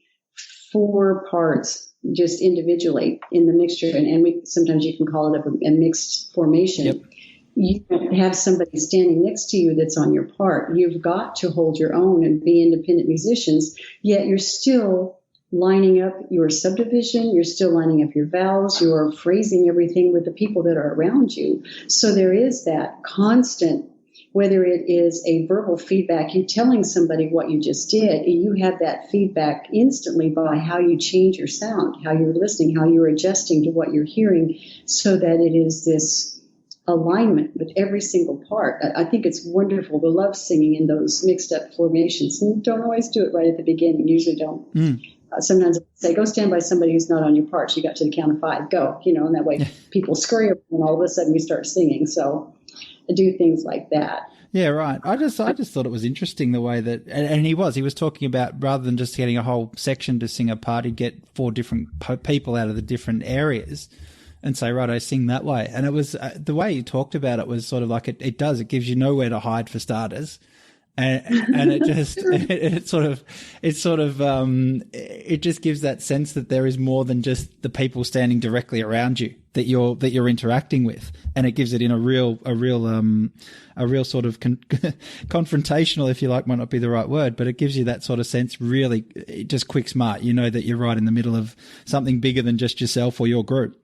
4 parts just individually in the mixture, and sometimes you can call it a mixed formation. Yep. You don't have somebody standing next to you that's on your part. You've got to hold your own and be independent musicians, yet you're still lining up your subdivision, you're still lining up your vowels, you're phrasing everything with the people that are around you. So there is that constant, whether it is a verbal feedback, you telling somebody what you just did, you have that feedback instantly by how you change your sound, how you're listening, how you're adjusting to what you're hearing, so that it is this alignment with every single part. I think it's wonderful. We love singing in those mixed up formations. And don't always do it right at the beginning. Usually don't. Sometimes I say, go stand by somebody who's not on your part. You got to the count of 5, go, and that way people scurry up and all of a sudden we start singing. So I do things like that. Yeah, right. I just thought it was interesting the way that, and he was talking about rather than just getting a whole section to sing a part, he'd get 4 different people out of the different areas and say, right, I sing that way. And it was the way he talked about it was sort of like it gives you nowhere to hide for starters. And it just, it just gives that sense that there is more than just the people standing directly around you that you're interacting with. And it gives it in a real sort of confrontational, if you like, might not be the right word, but it gives you that sort of sense, really just quick smart. You know that you're right in the middle of something bigger than just yourself or your group.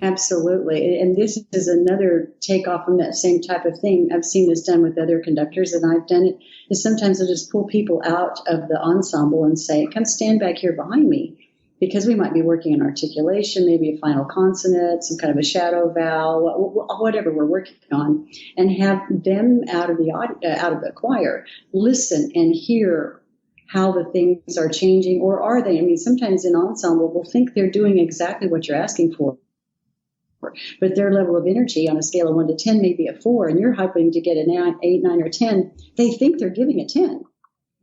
Absolutely. And this is another takeoff from that same type of thing. I've seen this done with other conductors, and I've done it, is sometimes I'll just pull people out of the ensemble and say, come stand back here behind me, because we might be working on articulation, maybe a final consonant, some kind of a shadow vowel, whatever we're working on, and have them out of the choir listen and hear how the things are changing, or are they? I mean, sometimes in ensemble, we'll think they're doing exactly what you're asking for, but their level of energy on a scale of 1 to 10 may be a 4, and you're hoping to get an 8, 9, or 10. They think they're giving a 10,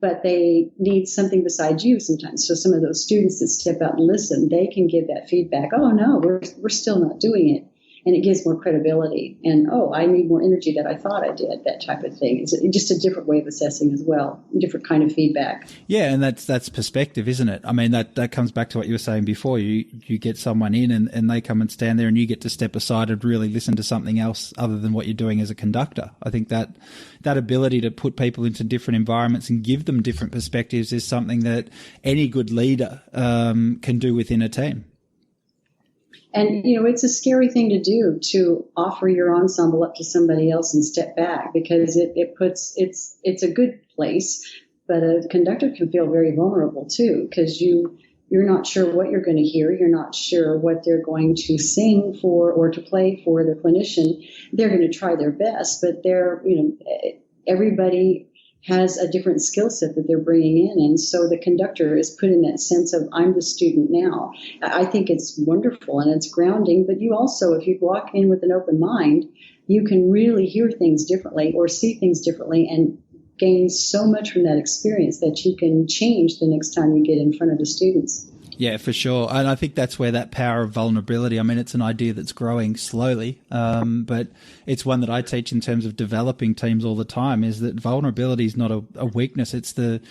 but they need something besides you sometimes. So some of those students that step out and listen, they can give that feedback. Oh, no, we're still not doing it. And it gives more credibility. And, oh, I need more energy than I thought I did, that type of thing. It's just a different way of assessing as well, a different kind of feedback. Yeah, and that's perspective, isn't it? I mean, that comes back to what you were saying before. You get someone in and they come and stand there and you get to step aside and really listen to something else other than what you're doing as a conductor. I think that ability to put people into different environments and give them different perspectives is something that any good leader can do within a team. And, it's a scary thing to do, to offer your ensemble up to somebody else and step back, because it's a good place, but a conductor can feel very vulnerable too, because you're not sure what you're going to hear. You're not sure what they're going to sing for or to play for the clinician. They're going to try their best, but everybody has a different skill set that they're bringing in. And so the conductor is put in that sense of, I'm the student now. I think it's wonderful and it's grounding, but you also, if you walk in with an open mind, you can really hear things differently or see things differently and gain so much from that experience that you can change the next time you get in front of the students. Yeah, for sure. And I think that's where that power of vulnerability, I mean, it's an idea that's growing slowly, but it's one that I teach in terms of developing teams all the time, is that vulnerability is not a weakness. It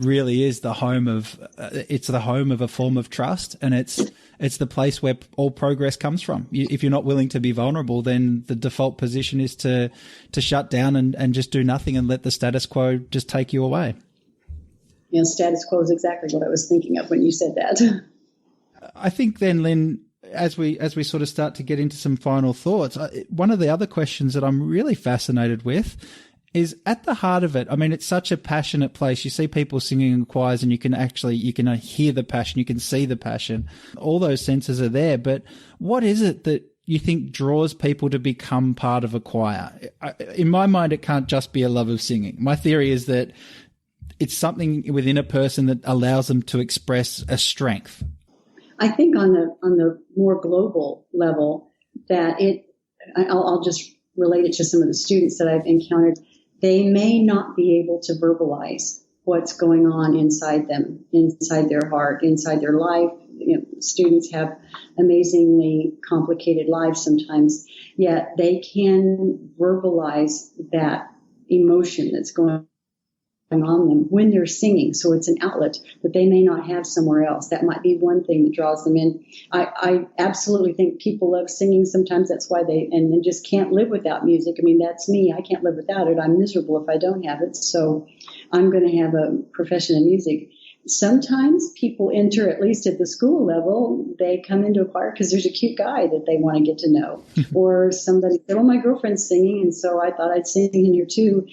really is the home of a form of trust, and it's the place where all progress comes from. If you're not willing to be vulnerable, then the default position is to shut down and just do nothing and let the status quo just take you away. You know, status quo is exactly what I was thinking of when you said that. I think then, Lynn, as we sort of start to get into some final thoughts, one of the other questions that I'm really fascinated with is, at the heart of it, I mean, it's such a passionate place. You see people singing in choirs and you can hear the passion, you can see the passion. All those senses are there. But what is it that you think draws people to become part of a choir? In my mind, it can't just be a love of singing. My theory is that it's something within a person that allows them to express a strength. I think on the more global level, that I'll just relate it to some of the students that I've encountered. They may not be able to verbalize what's going on inside them, inside their heart, inside their life. You know, students have amazingly complicated lives sometimes, yet they can verbalize that emotion that's going on them when they're singing. So it's an outlet that they may not have somewhere else. That might be one thing that draws them in. I absolutely think people love singing. Sometimes that's why they just can't live without music. I mean, that's me. I can't live without it. I'm miserable if I don't have it. So I'm going to have a profession in music. Sometimes people enter, at least at the school level, they come into a choir because there's a cute guy that they want to get to know. Or somebody said, well, my girlfriend's singing, and so I thought I'd sing in here too.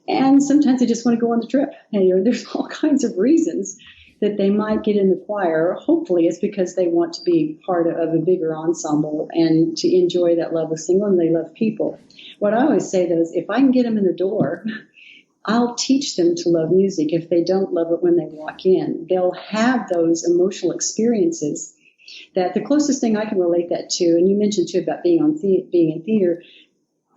And sometimes they just want to go on the trip. And there's all kinds of reasons that they might get in the choir. Hopefully it's because they want to be part of a bigger ensemble and to enjoy that love of singing, and they love people. What I always say, though, is if I can get them in the door, I'll teach them to love music. If they don't love it when they walk in, they'll have those emotional experiences. That the closest thing I can relate that to, and you mentioned too about being in theater,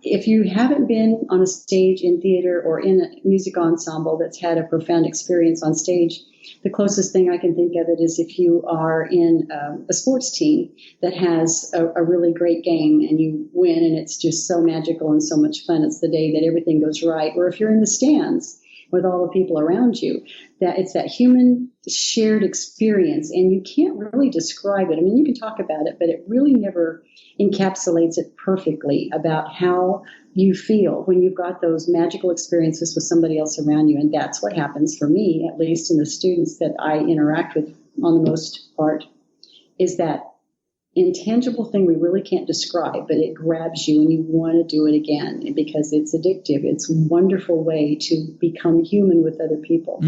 if you haven't been on a stage in theater or in a music ensemble that's had a profound experience on stage, the closest thing I can think of it is if you are in a sports team that has a really great game and you win and it's just so magical and so much fun. It's the day that everything goes right. Or if you're in the stands with all the people around you, that it's that human shared experience, and you can't really describe it. I mean, you can talk about it, but it really never encapsulates it perfectly about how you feel when you've got those magical experiences with somebody else around you. And that's what happens for me, at least in the students that I interact with on the most part, is that intangible thing we really can't describe, but it grabs you and you want to do it again because it's addictive. It's a wonderful way to become human with other people.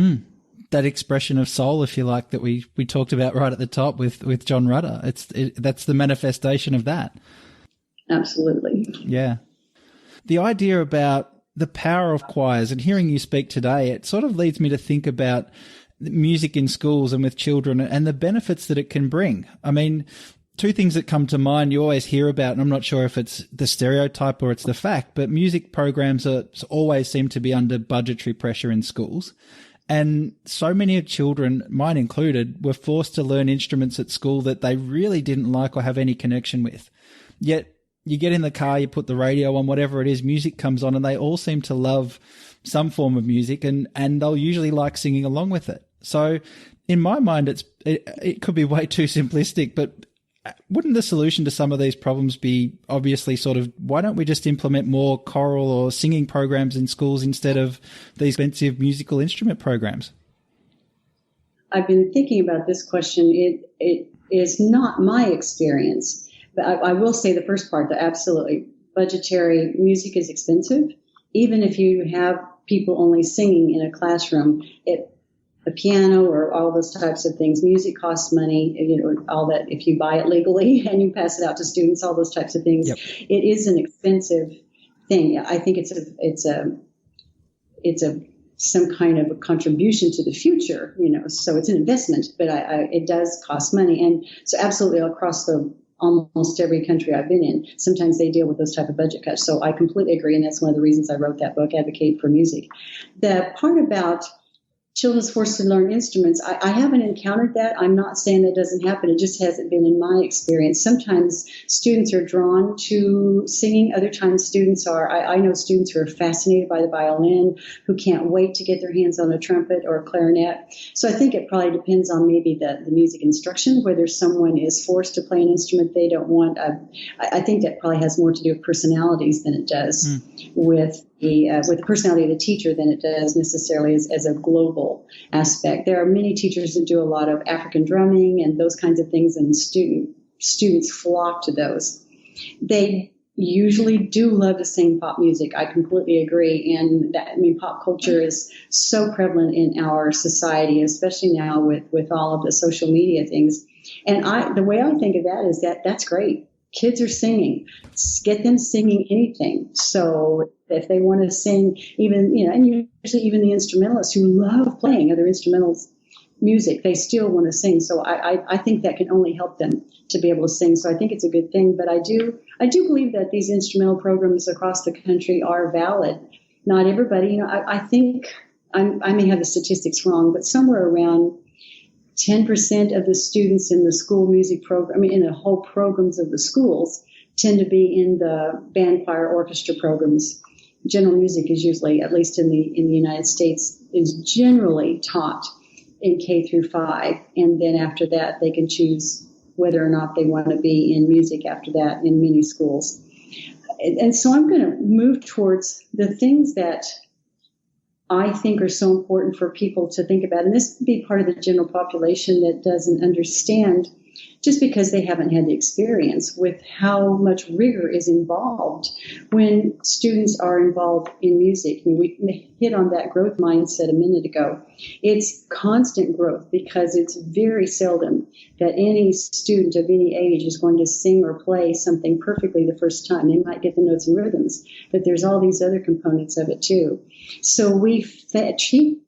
That expression of soul, if you like, that we talked about right at the top with John Rudder. That's the manifestation of that. Absolutely. Yeah. The idea about the power of choirs, and hearing you speak today, it sort of leads me to think about music in schools and with children and the benefits that it can bring. I mean, two things that come to mind you always hear about, and I'm not sure if it's the stereotype or it's the fact, but music programs always seem to be under budgetary pressure in schools. And so many of children, mine included, were forced to learn instruments at school that they really didn't like or have any connection with. Yet you get in the car, you put the radio on, whatever it is, music comes on, and they all seem to love some form of music, and they'll usually like singing along with it. So in my mind, it could be way too simplistic, but wouldn't the solution to some of these problems be obviously sort of, why don't we just implement more choral or singing programs in schools instead of these expensive musical instrument programs? I've been thinking about this question. It is not my experience, but I will say the first part, that absolutely budgetary music is expensive. Even if you have people only singing in a classroom, the piano or all those types of things, music costs money, all that. If you buy it legally and you pass it out to students, all those types of things, Yep. It is an expensive thing. I think it's a some kind of a contribution to the future, so it's an investment, but it does cost money. And so absolutely across almost every country I've been in, sometimes they deal with those type of budget cuts. So I completely agree. And that's one of the reasons I wrote that book, Advocate for Music. The part about children's forced to learn instruments, I haven't encountered that. I'm not saying that doesn't happen. It just hasn't been in my experience. Sometimes students are drawn to singing. Other times students are, I know students who are fascinated by the violin, who can't wait to get their hands on a trumpet or a clarinet. So I think it probably depends on maybe the music instruction, whether someone is forced to play an instrument they don't want. I think that probably has more to do with personalities than it does with the personality of the teacher than it does necessarily as a global aspect. There are many teachers that do a lot of African drumming and those kinds of things, and students flock to those. They usually do love to sing pop music. I completely agree. And pop culture is so prevalent in our society, especially now with all of the social media things. And the way I think of that is that's great. Kids are singing. Get them singing anything. So if they want to sing, even, and usually even the instrumentalists who love playing other instrumentals music, they still want to sing. So I think that can only help them to be able to sing. So I think it's a good thing. But I do believe that these instrumental programs across the country are valid. Not everybody, I think I may have the statistics wrong, but somewhere around 10% of the students in the school music program, in the whole programs of the schools, tend to be in the band, choir, orchestra programs. General music is usually, at least in the United States, is generally taught in K through 5, and then after that they can choose whether or not they want to be in music after that in many schools. And so I'm going to move towards the things that I think are so important for people to think about. And this would be part of the general population that doesn't understand, just because they haven't had the experience with how much rigor is involved when students are involved in music. We hit on that growth mindset a minute ago. It's constant growth, because it's very seldom that any student of any age is going to sing or play something perfectly the first time. They might get the notes and rhythms, but there's all these other components of it too. So we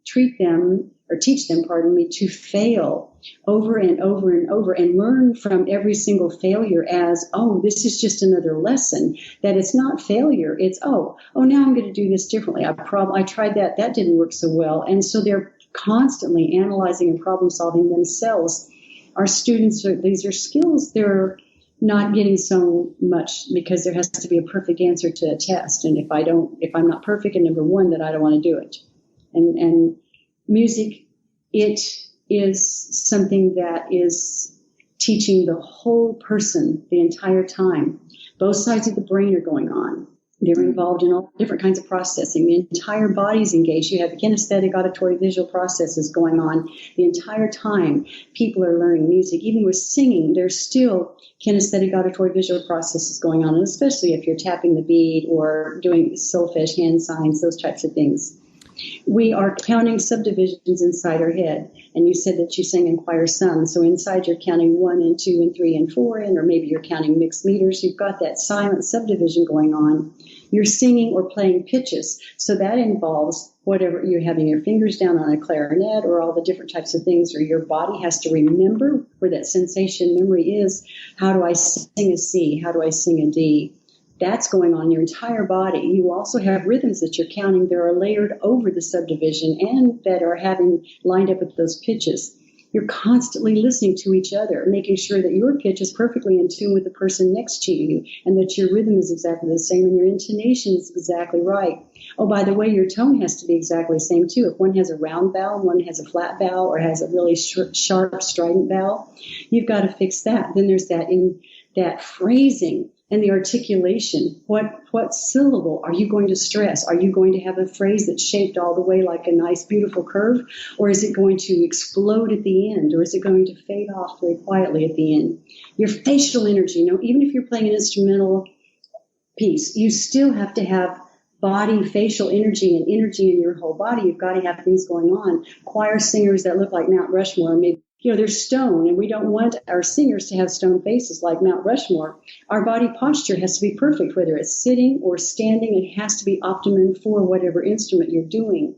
treat them, or teach them, to fail over and over and over, and learn from every single failure as, oh, this is just another lesson, that it's not failure. It's, oh, now I'm going to do this differently. I tried that. That didn't work so well. And so they're constantly analyzing and problem solving themselves. Our students, these are skills they're not getting so much because there has to be a perfect answer to a test. And if I'm not perfect at number one, then I don't want to do it. And music, it is something that is teaching the whole person the entire time. Both sides of the brain are going on. They're involved in all different kinds of processing. The entire body's engaged. You have kinesthetic, auditory, visual processes going on the entire time. People are learning music. Even with singing, there's still kinesthetic, auditory, visual processes going on, and especially if you're tapping the beat or doing solfege, hand signs, those types of things. We are counting subdivisions inside our head. And you said that you sang in choir sum. So inside you're counting 1 and 2 and 3 and 4 in, or maybe you're counting mixed meters. You've got that silent subdivision going on. You're singing or playing pitches. So that involves whatever you're having your fingers down on a clarinet, or all the different types of things, or your body has to remember where that sensation memory is. How do I sing a C? How do I sing a D? That's going on in your entire body. You also have rhythms that you're counting that are layered over the subdivision and that are having lined up with those pitches. You're constantly listening to each other, making sure that your pitch is perfectly in tune with the person next to you, and that your rhythm is exactly the same and your intonation is exactly right. Oh, by the way, your tone has to be exactly the same too. If one has a round vowel, one has a flat vowel, or has a really sharp strident vowel, you've got to fix that. Then there's that phrasing and the articulation. What syllable are you going to stress? Are you going to have a phrase that's shaped all the way like a nice, beautiful curve? Or is it going to explode at the end? Or is it going to fade off very quietly at the end? Your facial energy, even if you're playing an instrumental piece, you still have to have body, facial energy, and energy in your whole body. You've got to have things going on. Choir singers that look like Mount Rushmore, maybe they're stone, and we don't want our singers to have stone faces like Mount Rushmore. Our body posture has to be perfect, whether it's sitting or standing. It has to be optimum for whatever instrument you're doing.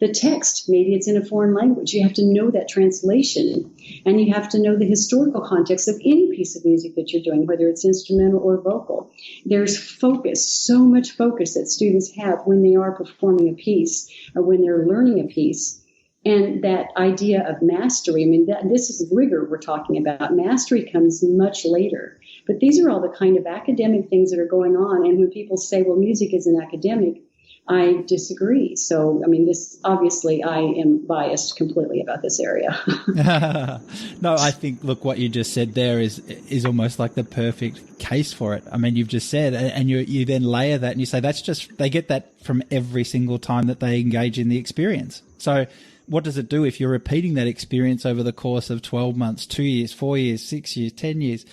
The text, maybe it's in a foreign language. You have to know that translation, and you have to know the historical context of any piece of music that you're doing, whether it's instrumental or vocal. There's focus, so much focus that students have when they are performing a piece or when they're learning a piece. And that idea of mastery, I mean, this is rigor we're talking about. Mastery comes much later. But these are all the kind of academic things that are going on. And when people say, well, music isn't academic, I disagree. So, I mean, this obviously I am biased completely about this area. No, I think, look, what you just said there is almost like the perfect case for it. I mean, you've just said, and you then layer that and you say that's just, they get that from every single time that they engage in the experience. So what does it do if you're repeating that experience over the course of 12 months, 2 years, 4 years, 6 years, 10 years?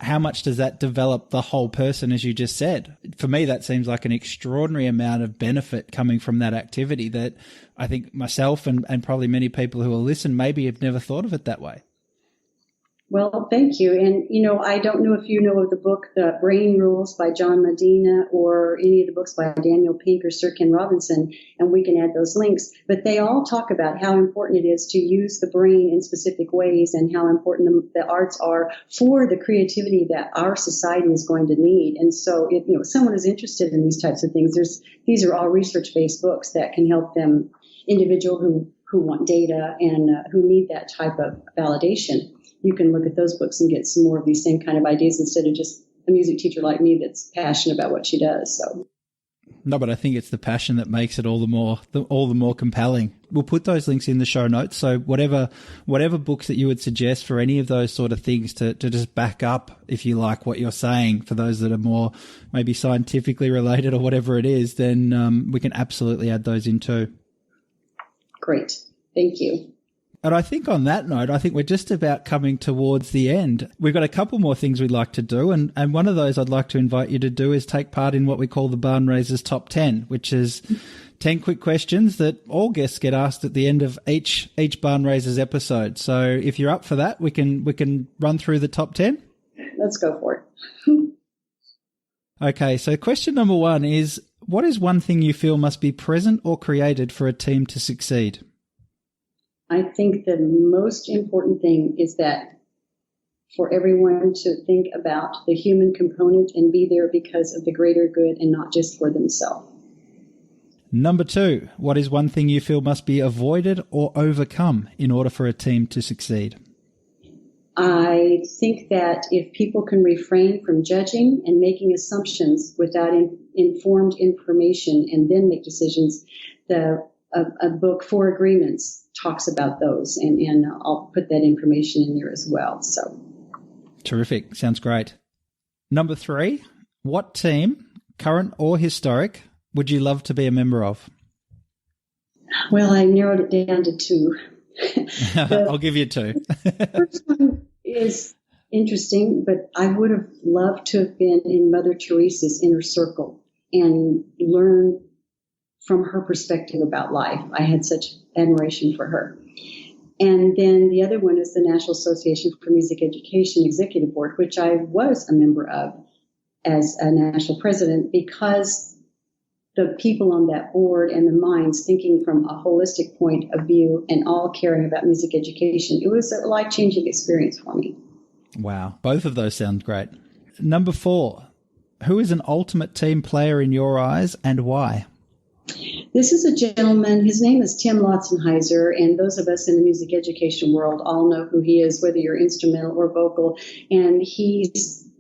How much does that develop the whole person, as you just said? For me, that seems like an extraordinary amount of benefit coming from that activity that I think myself and probably many people who will listen maybe have never thought of it that way. Well, thank you. And, I don't know if you know of the book, The Brain Rules by John Medina, or any of the books by Daniel Pink or Sir Ken Robinson, and we can add those links. But they all talk about how important it is to use the brain in specific ways and how important the arts are for the creativity that our society is going to need. And so if someone is interested in these types of things, these are all research-based books that can help them, individual who want data and who need that type of validation. You can look at those books and get some more of these same kind of ideas instead of just a music teacher like me that's passionate about what she does. So, no, but I think it's the passion that makes it all the more compelling. We'll put those links in the show notes. So whatever books that you would suggest for any of those sort of things to just back up, if you like, what you're saying, for those that are more maybe scientifically related or whatever it is, then we can absolutely add those in too. Great. Thank you. And I think on that note, I think we're just about coming towards the end. We've got a couple more things we'd like to do. And one of those I'd like to invite you to do is take part in what we call the Barnraisers Top 10, which is 10 quick questions that all guests get asked at the end of each Barnraisers episode. So if you're up for that, we can run through the top 10. Let's go for it. Okay, so question number 1 is, what is one thing you feel must be present or created for a team to succeed? I think the most important thing is that for everyone to think about the human component and be there because of the greater good and not just for themselves. Number 2, what is one thing you feel must be avoided or overcome in order for a team to succeed? I think that if people can refrain from judging and making assumptions without informed information and then make decisions, a book, Four Agreements, talks about those, and I'll put that information in there as well. So, terrific. Sounds great. Number 3, what team, current or historic, would you love to be a member of? Well, I narrowed it down to 2. I'll give you 2. The first one is interesting, but I would have loved to have been in Mother Teresa's inner circle and learn from her perspective about life. I had such admiration for her. And then the other one is the National Association for Music Education Executive Board, which I was a member of as a national president, because the people on that board and the minds thinking from a holistic point of view and all caring about music education, it was a life-changing experience for me. Wow. Both of those sound great. Number 4, who is an ultimate team player in your eyes and why? This is a gentleman, his name is Tim Lotzenheiser, and those of us in the music education world all know who he is, whether you're instrumental or vocal. And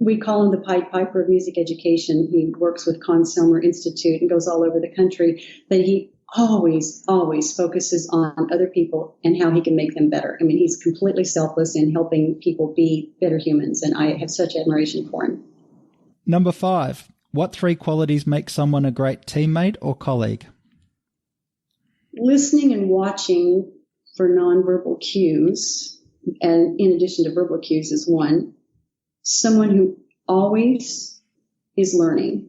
we call him the Pied Piper of music education. He works with Conn-Selmer Institute and goes all over the country, but he always focuses on other people and how he can make them better. I mean, he's completely selfless in helping people be better humans, and I have such admiration for him. Number 5. What 3 qualities make someone a great teammate or colleague? Listening and watching for nonverbal cues, and in addition to verbal cues, is one. Someone who always is learning,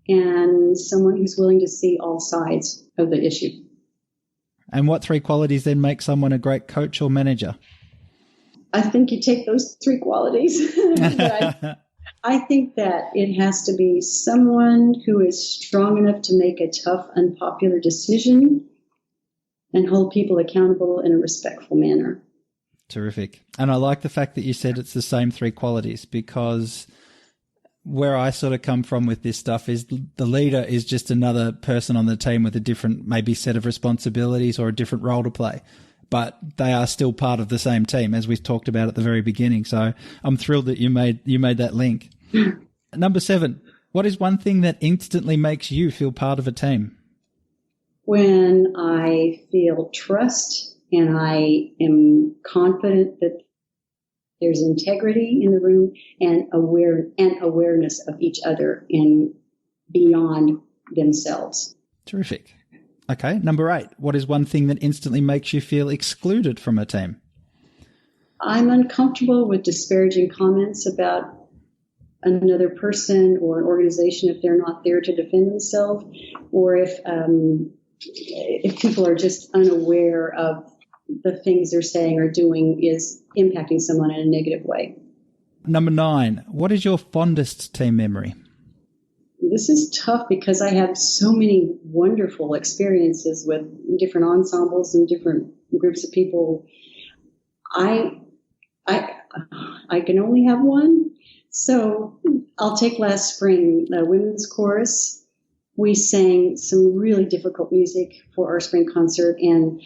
and someone who's willing to see all sides of the issue. And what 3 qualities then make someone a great coach or manager? I think you take those 3 qualities. I think that it has to be someone who is strong enough to make a tough, unpopular decision and hold people accountable in a respectful manner. Terrific. And I like the fact that you said it's the same three qualities, because where I sort of come from with this stuff is the leader is just another person on the team with a different maybe set of responsibilities or a different role to play, but they are still part of the same team, as we talked about at the very beginning. So I'm thrilled that you made that link. Number 7, what is one thing that instantly makes you feel part of a team? When I feel trust and I am confident that there's integrity in the room and awareness of each other and beyond themselves. Terrific. Okay, number 8. What is one thing that instantly makes you feel excluded from a team? I'm uncomfortable with disparaging comments about another person or an organization if they're not there to defend themselves, or if people are just unaware of the things they're saying or doing is impacting someone in a negative way. Number 9. What is your fondest team memory? This is tough because I have so many wonderful experiences with different ensembles and different groups of people. I can only have one. So I'll take last spring, the women's chorus. We sang some really difficult music for our spring concert, and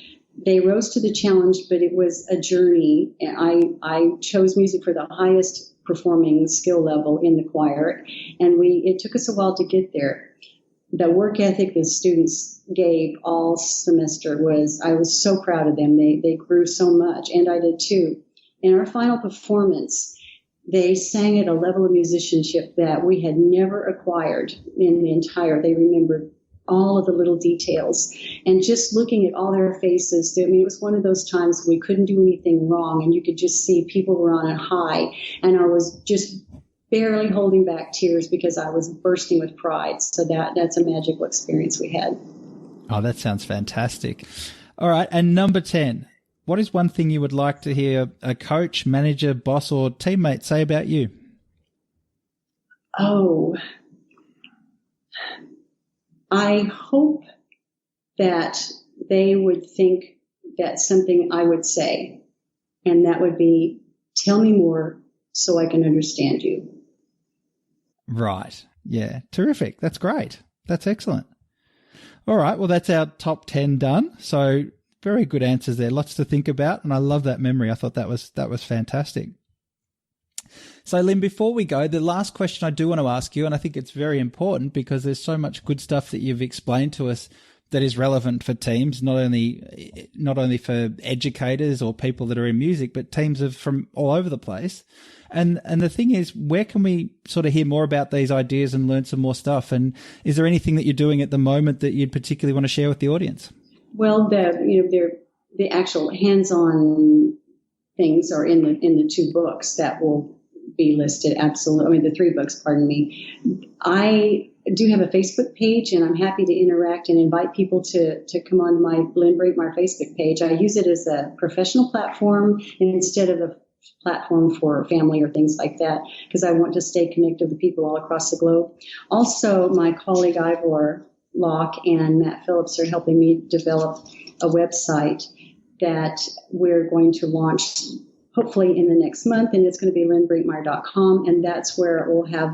they rose to the challenge, but it was a journey. And I chose music for the highest performing skill level in the choir, and it took us a while to get there. The work ethic the students gave all semester I was so proud of them. They grew so much, and I did too. In our final performance, they sang at a level of musicianship that we had never acquired in the entire. They remembered all of the little details, and just looking at all their faces. I mean, it was one of those times we couldn't do anything wrong, and you could just see people were on a high, and I was just barely holding back tears because I was bursting with pride. So that's a magical experience we had. Oh, that sounds fantastic. All right. And number 10, what is one thing you would like to hear a coach, manager, boss, or teammate say about you? Oh, I hope that they would think that's something I would say, and that would be, tell me more so I can understand you. Right. Yeah. Terrific. That's great. That's excellent. All right. Well, that's our top 10 done. So very good answers there. Lots to think about. And I love that memory. I thought that was fantastic. So, Lynn, before we go, the last question I do want to ask you, and I think it's very important because there's so much good stuff that you've explained to us that is relevant for teams, not only for educators or people that are in music, but teams from all over the place. And the thing is, where can we sort of hear more about these ideas and learn some more stuff? And is there anything that you're doing at the moment that you'd particularly want to share with the audience? Well, the actual hands-on things are in the 2 books that will be listed. Absolutely. I mean, the 3 books, pardon me. I do have a Facebook page, and I'm happy to interact and invite people to come on my Lynn Brinckmeyer Facebook page. I use it as a professional platform instead of a platform for family or things like that, because I want to stay connected with people all across the globe. Also, my colleague Ivor Locke and Matt Phillips are helping me develop a website that we're going to launch hopefully in the next month, and it's going to be lynnbrinckmeyer.com, and that's where it will have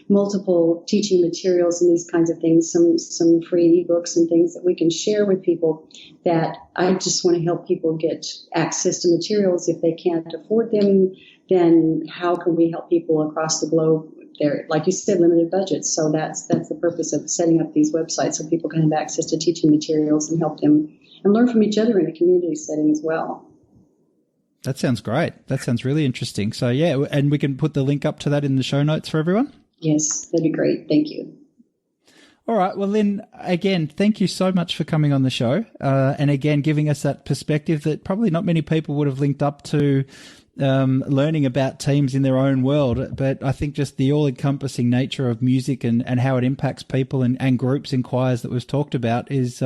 multiple teaching materials and these kinds of things, some free ebooks and things that we can share with people. That I just want to help people get access to materials. If they can't afford them, then how can we help people across the globe? They're, like you said, limited budgets, so that's the purpose of setting up these websites, so people can have access to teaching materials and help them and learn from each other in a community setting as well. That sounds great. That sounds really interesting. So, yeah, and we can put the link up to that in the show notes for everyone? Yes, that'd be great. Thank you. All right. Well, Lynn, again, thank you so much for coming on the show and, again, giving us that perspective that probably not many people would have linked up to learning about teams in their own world. But I think just the all-encompassing nature of music and how it impacts people and groups and choirs that we've talked about is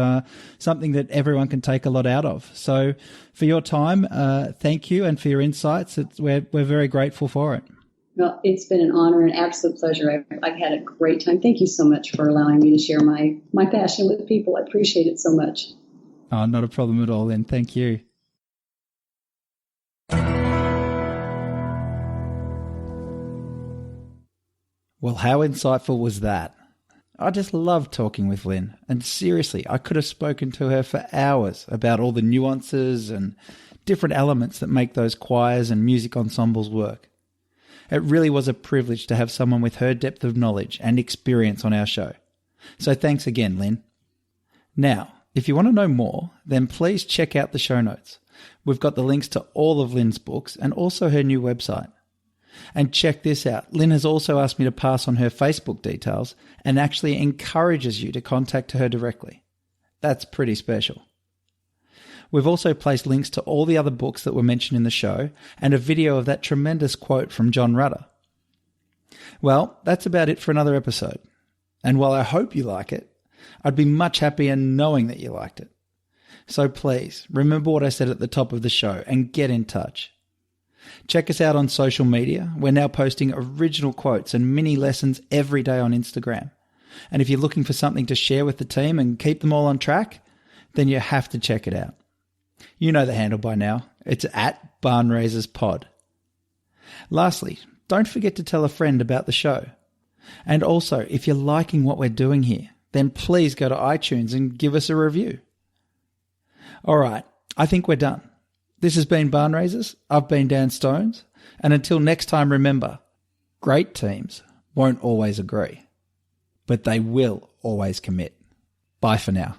something that everyone can take a lot out of. So for your time, thank you, and for your insights. We're very grateful for it. Well, it's been an honor and absolute pleasure. I've had a great time. Thank you so much for allowing me to share my passion with people. I appreciate it so much. Oh, not a problem at all, Lynn. Thank you. Well, how insightful was that? I just love talking with Lynn, and seriously, I could have spoken to her for hours about all the nuances and different elements that make those choirs and music ensembles work. It really was a privilege to have someone with her depth of knowledge and experience on our show. So thanks again, Lynn. Now, if you want to know more, then please check out the show notes. We've got the links to all of Lynn's books and also her new website. And check this out. Lynn has also asked me to pass on her Facebook details and actually encourages you to contact her directly. That's pretty special. We've also placed links to all the other books that were mentioned in the show and a video of that tremendous quote from John Rutter. Well, that's about it for another episode. And while I hope you like it, I'd be much happier knowing that you liked it. So please, remember what I said at the top of the show and get in touch. Check us out on social media. We're now posting original quotes and mini lessons every day on Instagram. And if you're looking for something to share with the team and keep them all on track, then you have to check it out. You know the handle by now. It's at Barnraisers Pod. Lastly, don't forget to tell a friend about the show. And also, if you're liking what we're doing here, then please go to iTunes and give us a review. All right, I think we're done. This has been Barnraisers. I've been Dan Stones. And until next time, remember, great teams won't always agree, but they will always commit. Bye for now.